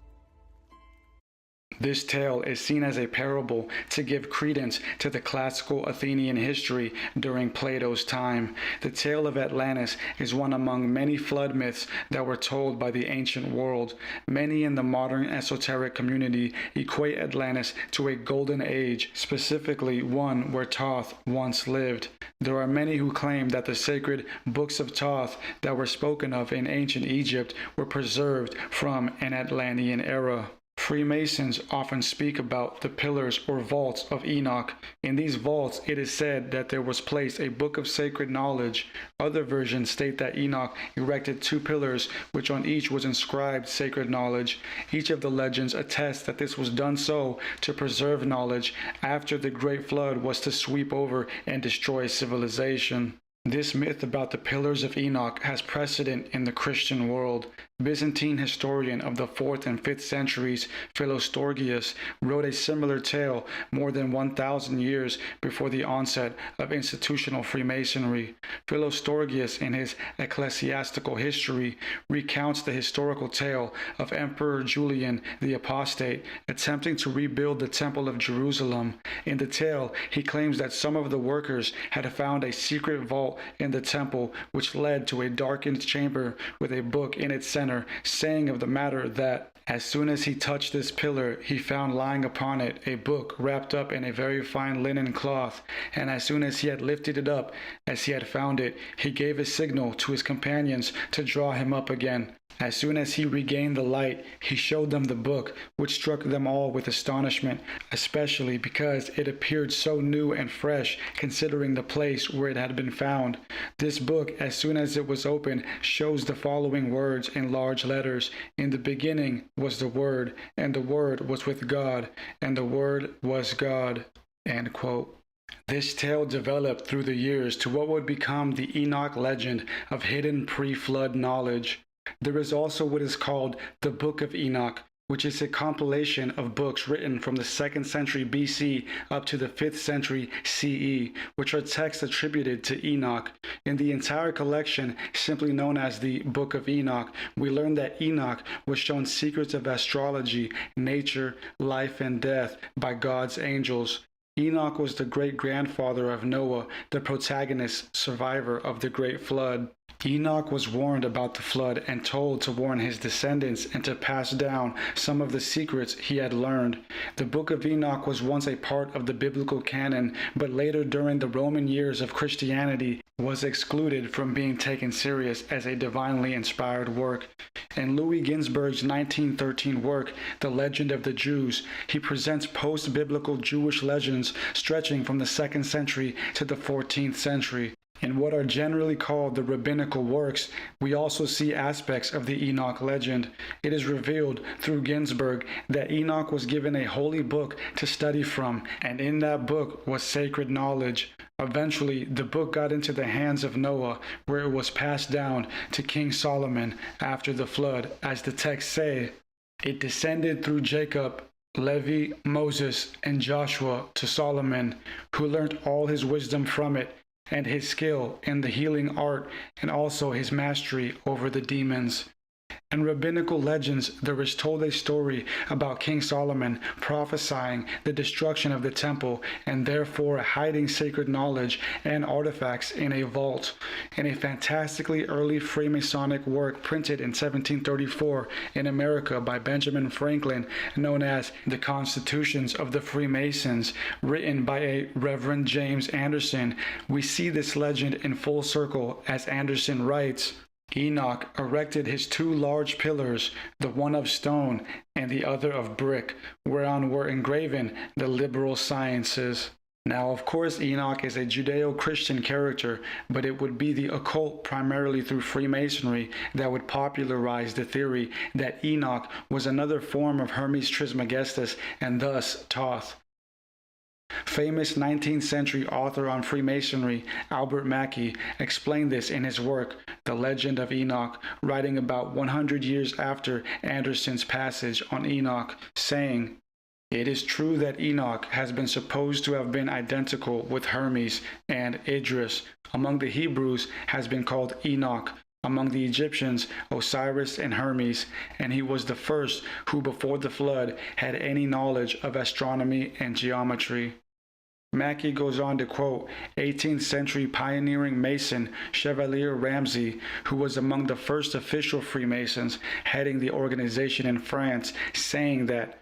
This tale is seen as a parable to give credence to the classical Athenian history during Plato's time. The tale of Atlantis is one among many flood myths that were told by the ancient world. Many in the modern esoteric community equate Atlantis to a golden age, specifically one where Thoth once lived. There are many who claim that the sacred books of Thoth that were spoken of in ancient Egypt were preserved from an Atlantean era. Freemasons often speak about the pillars or vaults of Enoch. In these vaults, it is said that there was placed a book of sacred knowledge. Other versions state that Enoch erected 2 pillars, which on each was inscribed sacred knowledge. Each of the legends attests that this was done so to preserve knowledge after the great flood was to sweep over and destroy civilization. This myth about the pillars of Enoch has precedent in the Christian world. Byzantine historian of the 4th and 5th centuries, Philostorgius, wrote a similar tale more than 1,000 years before the onset of institutional Freemasonry. Philostorgius, in his Ecclesiastical History, recounts the historical tale of Emperor Julian the Apostate attempting to rebuild the Temple of Jerusalem. In the tale, he claims that some of the workers had found a secret vault in the temple, which led to a darkened chamber with a book in its center, saying of the matter that as soon as he touched this pillar, he found lying upon it a book wrapped up in a very fine linen cloth, and as soon as he had lifted it up, as he had found it, he gave a signal to his companions to draw him up again. As soon as he regained the light, he showed them the book, which struck them all with astonishment, especially because it appeared so new and fresh, considering the place where it had been found. This book, as soon as it was opened, shows the following words in large letters: "In the beginning was the Word, and the Word was with God, and the Word was God." End quote. This tale developed through the years to what would become the Enoch legend of hidden pre-flood knowledge. There is also what is called the Book of Enoch, which is a compilation of books written from the 2nd century BC up to the 5th century CE, which are texts attributed to Enoch. In the entire collection, simply known as the Book of Enoch, we learn that Enoch was shown secrets of astrology, nature, life, and death by God's angels. Enoch was the great-grandfather of Noah, the protagonist survivor of the Great Flood. Enoch was warned about the flood and told to warn his descendants and to pass down some of the secrets he had learned. The Book of Enoch was once a part of the biblical canon, but later during the Roman years of Christianity was excluded from being taken serious as a divinely inspired work. In Louis Ginzberg's 1913 work, The Legend of the Jews, he presents post-biblical Jewish legends stretching from the 2nd century to the 14th century. In what are generally called the rabbinical works, we also see aspects of the Enoch legend. It is revealed through Ginzberg that Enoch was given a holy book to study from, and in that book was sacred knowledge. Eventually, the book got into the hands of Noah, where it was passed down to King Solomon after the flood. As the texts say, it descended through Jacob, Levi, Moses, and Joshua to Solomon, who learnt all his wisdom from it, and his skill in the healing art, and also his mastery over the demons. In rabbinical legends, there is told a story about King Solomon prophesying the destruction of the temple and therefore hiding sacred knowledge and artifacts in a vault. In a fantastically early Freemasonic work printed in 1734 in America by Benjamin Franklin, known as The Constitutions of the Freemasons, written by a Reverend James Anderson, we see this legend in full circle as Anderson writes, Enoch erected his 2 large pillars, the one of stone and the other of brick, whereon were engraven the liberal sciences. Now, of course, Enoch is a Judeo-Christian character, but it would be the occult primarily through Freemasonry that would popularize the theory that Enoch was another form of Hermes Trismegistus and thus Thoth. Famous 19th century author on Freemasonry, Albert Mackey, explained this in his work, The Legend of Enoch, writing about 100 years after Anderson's passage on Enoch, saying, It is true that Enoch has been supposed to have been identical with Hermes, and Idris among the Hebrews has been called Enoch, among the Egyptians Osiris and Hermes, and he was the first who before the flood had any knowledge of astronomy and geometry. Mackey goes on to quote 18th century pioneering Mason Chevalier Ramsay, who was among the first official Freemasons heading the organization in France, saying that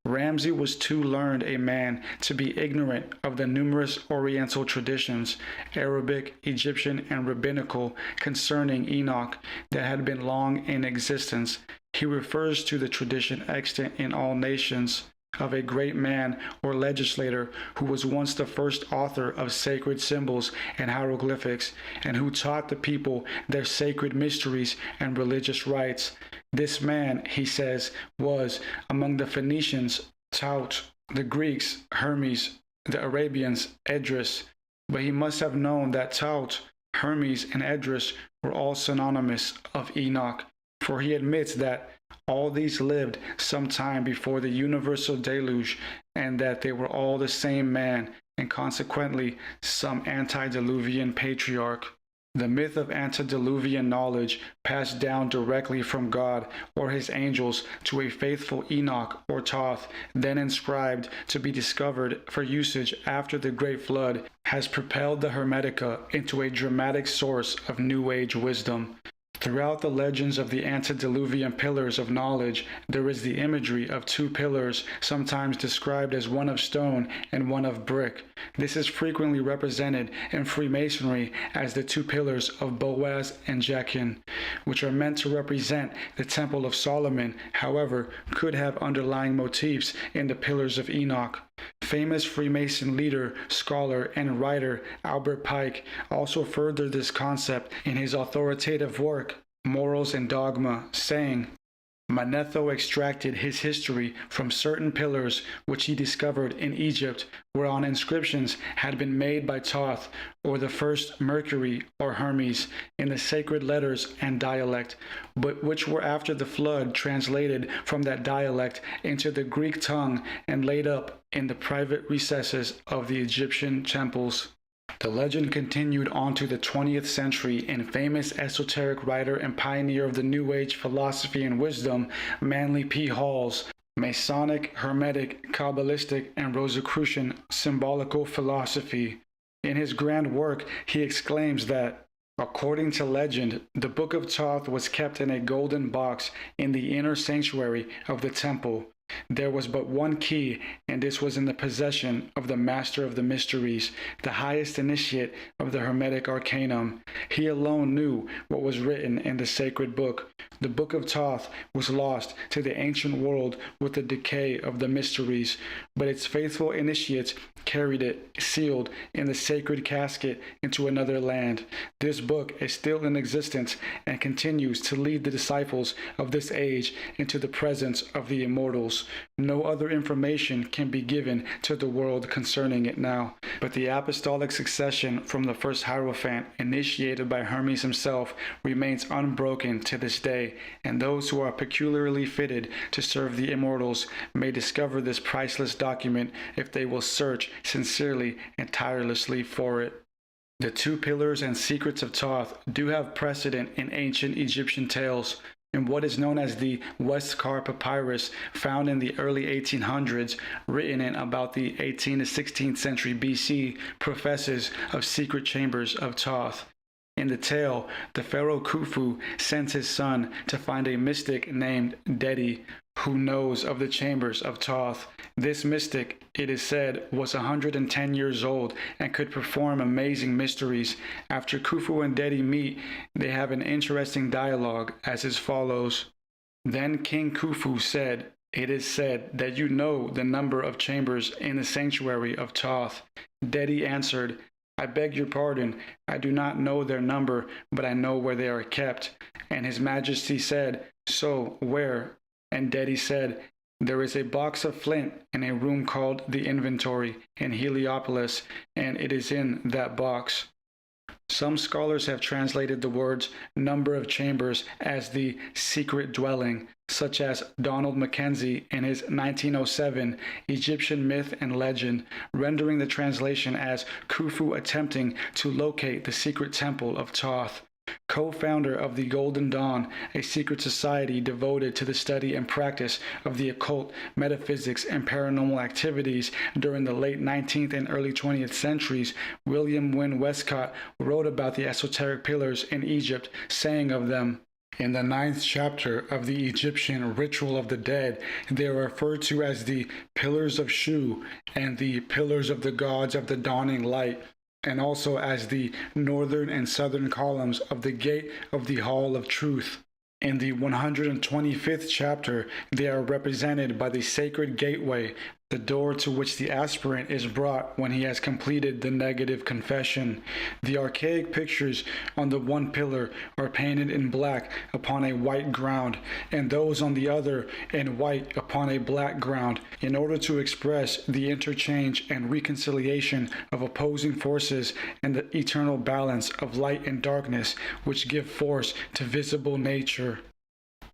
Ramsay was too learned a man to be ignorant of the numerous Oriental traditions, Arabic, Egyptian, and rabbinical, concerning Enoch that had been long in existence. He refers to the tradition extant in all nations of a great man or legislator who was once the first author of sacred symbols and hieroglyphics, and who taught the people their sacred mysteries and religious rites. This man, he says, was among the Phoenicians Thoth, the Greeks Hermes, the Arabians Idris, but he must have known that Thoth, Hermes, and Idris were all synonymous of Enoch, for he admits that all these lived some time before the universal deluge, and that they were all the same man, and consequently some antediluvian patriarch. The myth of antediluvian knowledge passed down directly from God or his angels to a faithful Enoch or Thoth, then inscribed to be discovered for usage after the Great Flood, has propelled the Hermetica into a dramatic source of New Age wisdom. Throughout the legends of the antediluvian pillars of knowledge, there is the imagery of two pillars, sometimes described as one of stone and one of brick. This is frequently represented in Freemasonry as the two pillars of Boaz and Jachin, which are meant to represent the Temple of Solomon, however, could have underlying motifs in the pillars of Enoch. Famous Freemason leader, scholar, and writer Albert Pike also furthered this concept in his authoritative work, Morals and Dogma, saying, Manetho extracted his history from certain pillars which he discovered in Egypt, whereon inscriptions had been made by Thoth, or the first Mercury or Hermes, in the sacred letters and dialect, but which were after the flood translated from that dialect into the Greek tongue and laid up in the private recesses of the Egyptian temples. The legend continued on to the 20th century, and famous esoteric writer and pioneer of the New Age philosophy and wisdom, Manly P. Hall's Masonic, Hermetic, Kabbalistic, and Rosicrucian symbolical philosophy. In his grand work, he exclaims that, according to legend, the Book of Thoth was kept in a golden box in the inner sanctuary of the temple. There was but one key, and this was in the possession of the Master of the Mysteries, the highest initiate of the Hermetic Arcanum. He alone knew what was written in the sacred book. The Book of Thoth was lost to the ancient world with the decay of the mysteries, but its faithful initiates carried it, sealed in the sacred casket, into another land. This book is still in existence and continues to lead the disciples of this age into the presence of the immortals. No other information can be given to the world concerning it now, but the apostolic succession from the first Hierophant, initiated by Hermes himself, remains unbroken to this day, and those who are peculiarly fitted to serve the immortals may discover this priceless document if they will search sincerely and tirelessly for it. The two pillars and secrets of Thoth do have precedent in ancient Egyptian tales. In what is known as the Westcar Papyrus, found in the early 1800s, written in about the 18th to 16th century BC, professes of secret chambers of Thoth. In the tale, the pharaoh Khufu sends his son to find a mystic named Dedi, who knows of the chambers of Thoth. This mystic, it is said, was 110 years old and could perform amazing mysteries. After Khufu and Dedi meet, they have an interesting dialogue as is follows. Then King Khufu said, "It is said that you know the number of chambers in the sanctuary of Thoth." Dedi answered, "I beg your pardon, I do not know their number, but I know where they are kept." And his majesty said, "So, where?" And Dedi said, "There is a box of flint in a room called the Inventory in Heliopolis, and it is in that box." Some scholars have translated the words number of chambers as the secret dwelling, such as Donald Mackenzie in his 1907 Egyptian Myth and Legend, rendering the translation as Khufu attempting to locate the secret temple of Thoth. Co-founder of the Golden Dawn, a secret society devoted to the study and practice of the occult, metaphysics, and paranormal activities during the late 19th and early 20th centuries, William Wynne Westcott wrote about the esoteric pillars in Egypt, saying of them, "In the 9th chapter of the Egyptian Ritual of the Dead, they are referred to as the Pillars of Shu and the Pillars of the Gods of the Dawning Light, and also as the northern and southern columns of the Gate of the Hall of Truth. In the 125th chapter, they are represented by the sacred gateway, the door to which the aspirant is brought when he has completed the negative confession. The archaic pictures on the one pillar are painted in black upon a white ground, and those on the other in white upon a black ground, in order to express the interchange and reconciliation of opposing forces and the eternal balance of light and darkness, which give force to visible nature.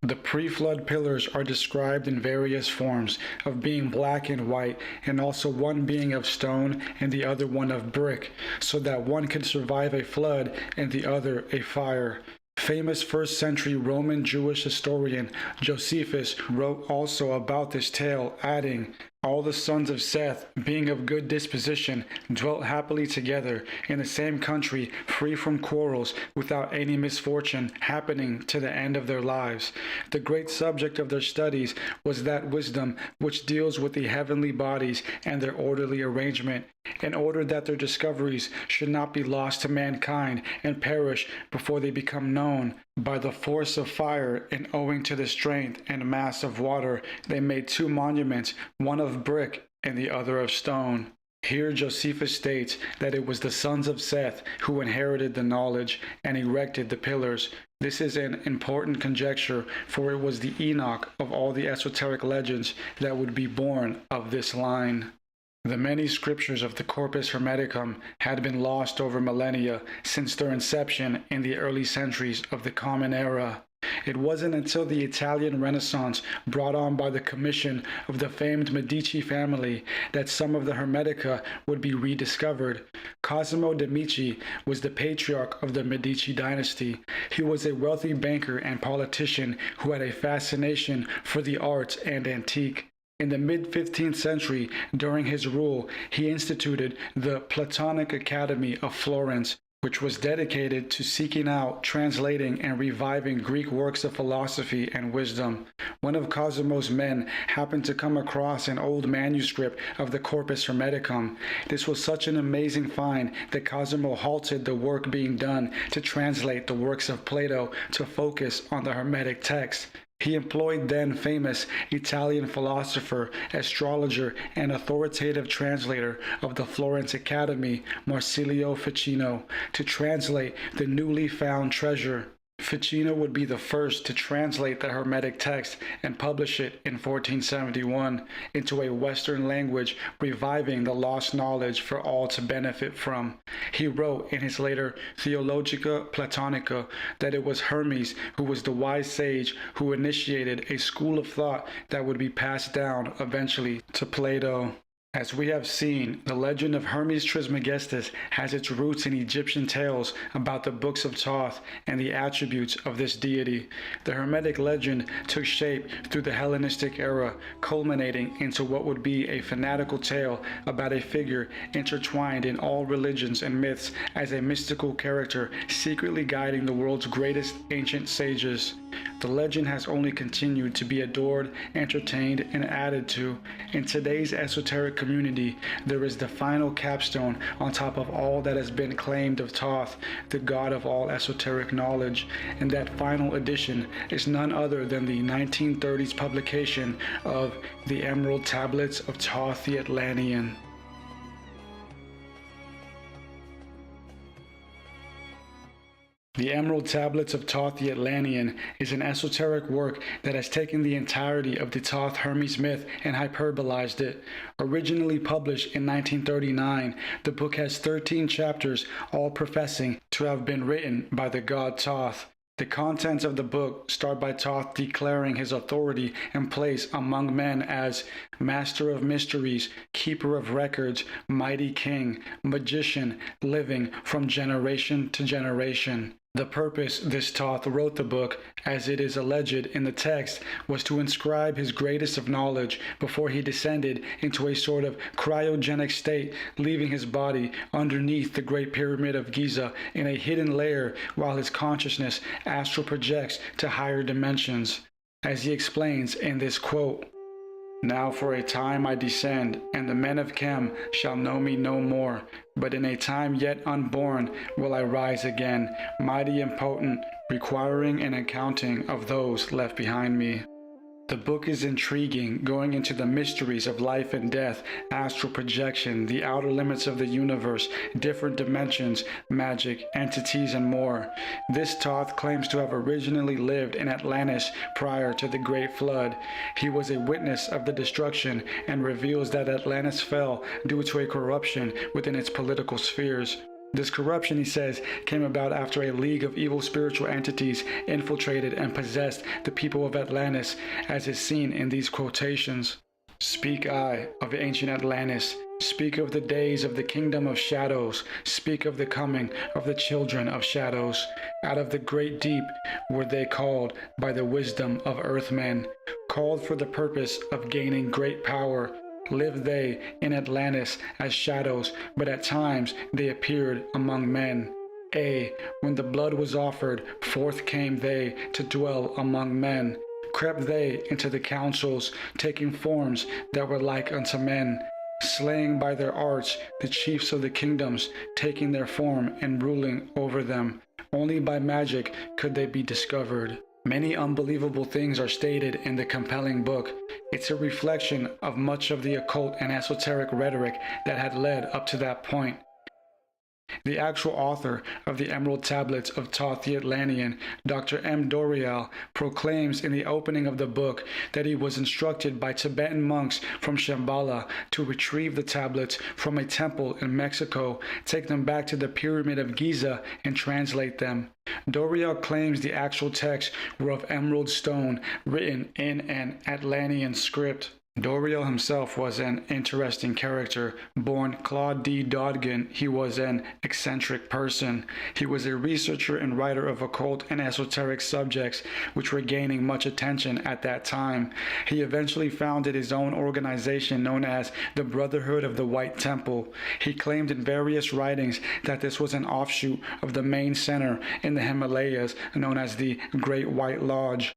The pre-flood pillars are described in various forms, of being black and white, and also one being of stone and the other one of brick, so that one could survive a flood and the other a fire. Famous first-century Roman Jewish historian Josephus wrote also about this tale, adding, "All the sons of Seth, being of good disposition, dwelt happily together in the same country, free from quarrels, without any misfortune happening to the end of their lives. The great subject of their studies was that wisdom which deals with the heavenly bodies and their orderly arrangement, in order that their discoveries should not be lost to mankind and perish before they become known. By the force of fire and owing to the strength and mass of water, they made two monuments, one of brick and the other of stone." Here Josephus states that it was the sons of Seth who inherited the knowledge and erected the pillars. This is an important conjecture, for it was the Enoch of all the esoteric legends that would be born of this line. The many scriptures of the Corpus Hermeticum had been lost over millennia since their inception in the early centuries of the Common Era. It wasn't until the Italian Renaissance, brought on by the commission of the famed Medici family, that some of the Hermetica would be rediscovered. Cosimo de' Medici was the patriarch of the Medici dynasty. He was a wealthy banker and politician who had a fascination for the arts and antique. In the mid-15th century, during his rule, he instituted the Platonic Academy of Florence, which was dedicated to seeking out, translating, and reviving Greek works of philosophy and wisdom. One of Cosimo's men happened to come across an old manuscript of the Corpus Hermeticum. This was such an amazing find that Cosimo halted the work being done to translate the works of Plato to focus on the Hermetic text. He employed then famous Italian philosopher, astrologer, and authoritative translator of the Florence Academy, Marsilio Ficino, to translate the newly found treasure. Ficino would be the first to translate the Hermetic text and publish it in 1471 into a Western language, reviving the lost knowledge for all to benefit from. He wrote in his later Theologia Platonica that it was Hermes who was the wise sage who initiated a school of thought that would be passed down eventually to Plato. As we have seen, the legend of Hermes Trismegistus has its roots in Egyptian tales about the books of Thoth and the attributes of this deity. The Hermetic legend took shape through the Hellenistic era, culminating into what would be a fanatical tale about a figure intertwined in all religions and myths as a mystical character secretly guiding the world's greatest ancient sages. The legend has only continued to be adored, entertained, and added to. In today's esoteric community, there is the final capstone on top of all that has been claimed of Thoth, the god of all esoteric knowledge, and that final edition is none other than the 1930s publication of The Emerald Tablets of Thoth the Atlantean. The Emerald Tablets of Thoth the Atlantean is an esoteric work that has taken the entirety of the Thoth Hermes myth and hyperbolized it. Originally published in 1939, the book has 13 chapters, all professing to have been written by the god Thoth. The contents of the book start by Thoth declaring his authority and place among men as Master of Mysteries, Keeper of Records, Mighty King, Magician, living from generation to generation. The purpose this Thoth wrote the book, as it is alleged in the text, was to inscribe his greatest of knowledge before he descended into a sort of cryogenic state, leaving his body underneath the Great Pyramid of Giza in a hidden layer while his consciousness astral projects to higher dimensions. As he explains in this quote, "Now for a time I descend, and the men of Chem shall know me no more. But in a time yet unborn will I rise again, mighty and potent, requiring an accounting of those left behind me." The book is intriguing, going into the mysteries of life and death, astral projection, the outer limits of the universe, different dimensions, magic, entities, and more. This Thoth claims to have originally lived in Atlantis prior to the Great Flood. He was a witness of the destruction and reveals that Atlantis fell due to a corruption within its political spheres. This corruption, he says, came about after a league of evil spiritual entities infiltrated and possessed the people of Atlantis, as is seen in these quotations. "Speak I of ancient Atlantis, speak of the days of the kingdom of shadows, speak of the coming of the children of shadows. Out of the great deep were they called by the wisdom of earthmen, called for the purpose of gaining great power. Lived they in Atlantis as shadows, but at times they appeared among men. When the blood was offered, forth came they to dwell among men. Crept they into the councils, taking forms that were like unto men, slaying by their arts the chiefs of the kingdoms, taking their form and ruling over them. Only by magic could they be discovered." Many unbelievable things are stated in the compelling book. It's a reflection of much of the occult and esoteric rhetoric that had led up to that point. The actual author of the Emerald Tablets of Thoth the Atlantean, Dr. M. Dorial, proclaims in the opening of the book that he was instructed by Tibetan monks from Shambhala to retrieve the tablets from a temple in Mexico, take them back to the Pyramid of Giza, and translate them. Dorial claims the actual texts were of emerald stone, written in an Atlantean script. Dorial himself was an interesting character. Born Claude D. Dodgen, he was an eccentric person. He was a researcher and writer of occult and esoteric subjects, which were gaining much attention at that time. He eventually founded his own organization known as the Brotherhood of the White Temple. He claimed in various writings that this was an offshoot of the main center in the Himalayas known as the Great White Lodge.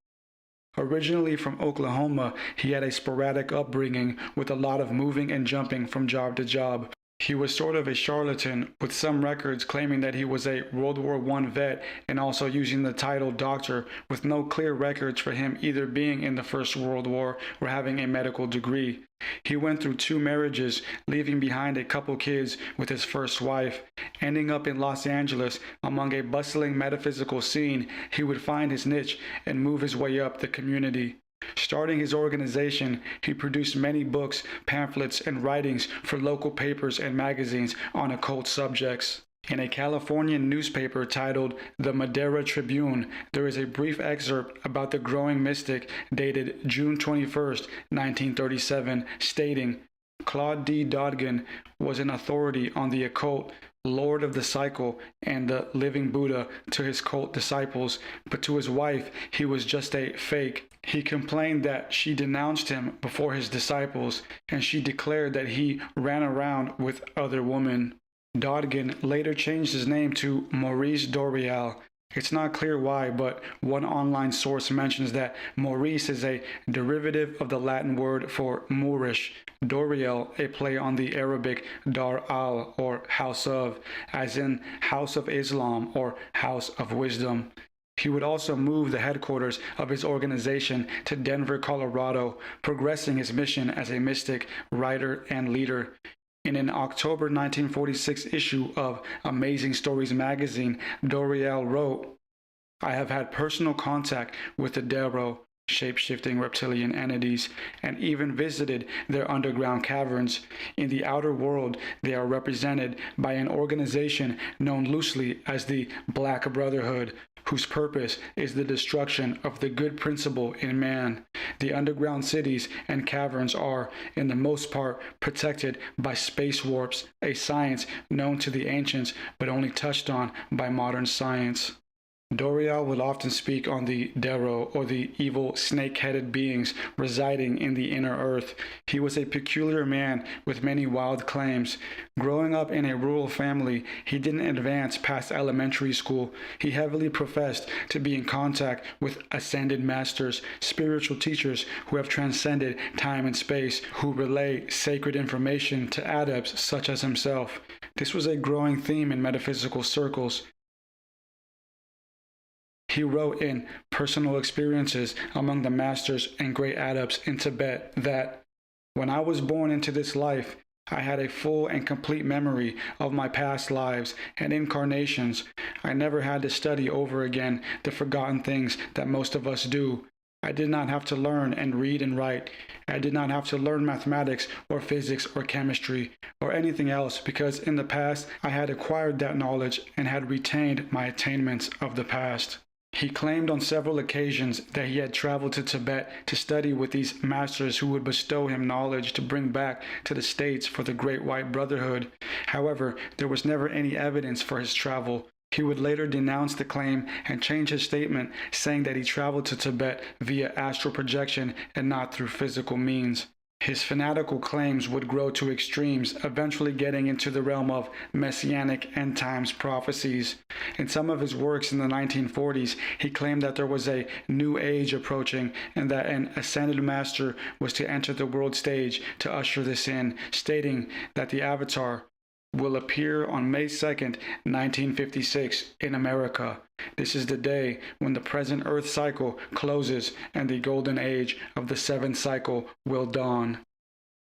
Originally from Oklahoma, he had a sporadic upbringing with a lot of moving and jumping from job to job. He was sort of a charlatan, with some records claiming that he was a World War I vet and also using the title doctor, with no clear records for him either being in the First World War or having a medical degree. He went through 2 marriages, leaving behind a couple kids with his first wife. Ending up in Los Angeles, among a bustling metaphysical scene, he would find his niche and move his way up the community. Starting his organization, he produced many books, pamphlets, and writings for local papers and magazines on occult subjects. In a Californian newspaper titled The Madera Tribune, there is a brief excerpt about the growing mystic dated June 21, 1937, stating, "Claude D. Dodgen was an authority on the occult, Lord of the Cycle, and the living Buddha to his cult disciples, but to his wife he was just a fake. He complained that she denounced him before his disciples, and she declared that he ran around with other women." Dodgen later changed his name to Maurice Dorial. It's not clear why, but one online source mentions that Maurice is a derivative of the Latin word for Moorish, Dorial a play on the Arabic Dar al, or house of, as in House of Islam or House of Wisdom. He would also move the headquarters of his organization to Denver, Colorado, progressing his mission as a mystic, writer, and leader. In an October 1946 issue of Amazing Stories magazine, Doriel wrote, "I have had personal contact with the Dero, shape-shifting reptilian entities, and even visited their underground caverns. In the outer world, they are represented by an organization known loosely as the Black Brotherhood, whose purpose is the destruction of the good principle in man. The underground cities and caverns are, in the most part, protected by space warps, a science known to the ancients but only touched on by modern science." Doriel would often speak on the Dero, or the evil snake-headed beings residing in the inner earth. He was a peculiar man with many wild claims. Growing up in a rural family, he didn't advance past elementary school. He heavily professed to be in contact with ascended masters, spiritual teachers who have transcended time and space, who relay sacred information to adepts such as himself. This was a growing theme in metaphysical circles. He wrote in Personal Experiences Among the Masters and Great Adepts in Tibet that, "When I was born into this life, I had a full and complete memory of my past lives and incarnations. I never had to study over again the forgotten things that most of us do. I did not have to learn and read and write. I did not have to learn mathematics or physics or chemistry or anything else, because in the past I had acquired that knowledge and had retained my attainments of the past." He claimed on several occasions that he had traveled to Tibet to study with these masters who would bestow him knowledge to bring back to the States for the Great White Brotherhood. However, there was never any evidence for his travel. He would later denounce the claim and change his statement, saying that he traveled to Tibet via astral projection and not through physical means. His fanatical claims would grow to extremes, eventually getting into the realm of messianic end times prophecies. In some of his works in the 1940s, he claimed that there was a new age approaching and that an ascended master was to enter the world stage to usher this in, stating that the avatar will appear on May 2nd, 1956 in America. This is the day when the present Earth cycle closes and the golden age of the seventh cycle will dawn.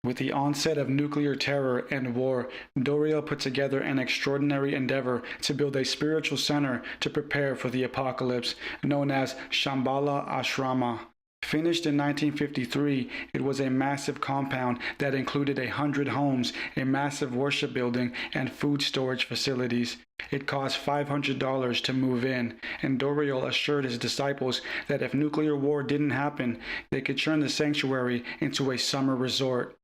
With the onset of nuclear terror and war, Doriel put together an extraordinary endeavor to build a spiritual center to prepare for the apocalypse, known as Shambhala Ashrama. Finished in 1953, it was a massive compound that included 100 homes, a massive worship building, and food storage facilities. It cost $500 to move in, and Doriel assured his disciples that if nuclear war didn't happen, they could turn the sanctuary into a summer resort.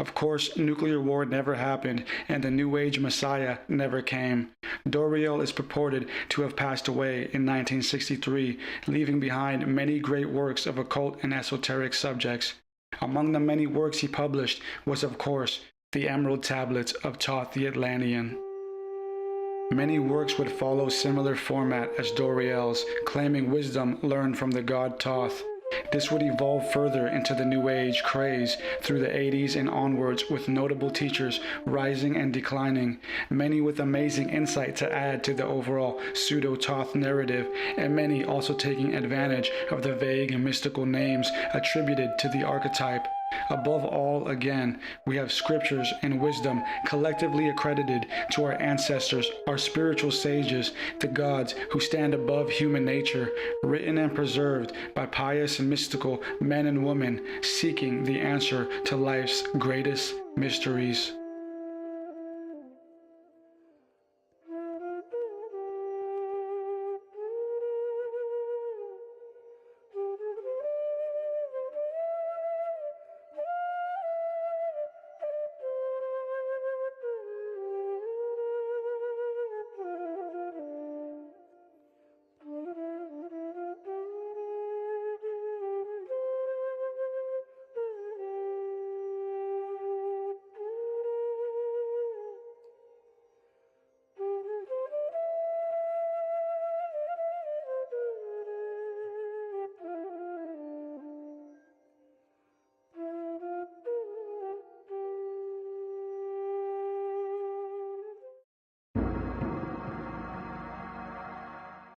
Of course, nuclear war never happened, and the New Age Messiah never came. Doriel is purported to have passed away in 1963, leaving behind many great works of occult and esoteric subjects. Among the many works he published was, of course, the Emerald Tablets of Thoth the Atlantean. Many works would follow similar format as Doriel's, claiming wisdom learned from the god Thoth. This would evolve further into the New Age craze through the 80s and onwards, with notable teachers rising and declining, many with amazing insight to add to the overall pseudo-Thoth narrative, and many also taking advantage of the vague and mystical names attributed to the archetype. Above all, again, we have scriptures and wisdom collectively accredited to our ancestors, our spiritual sages, the gods who stand above human nature, written and preserved by pious and mystical men and women seeking the answer to life's greatest mysteries.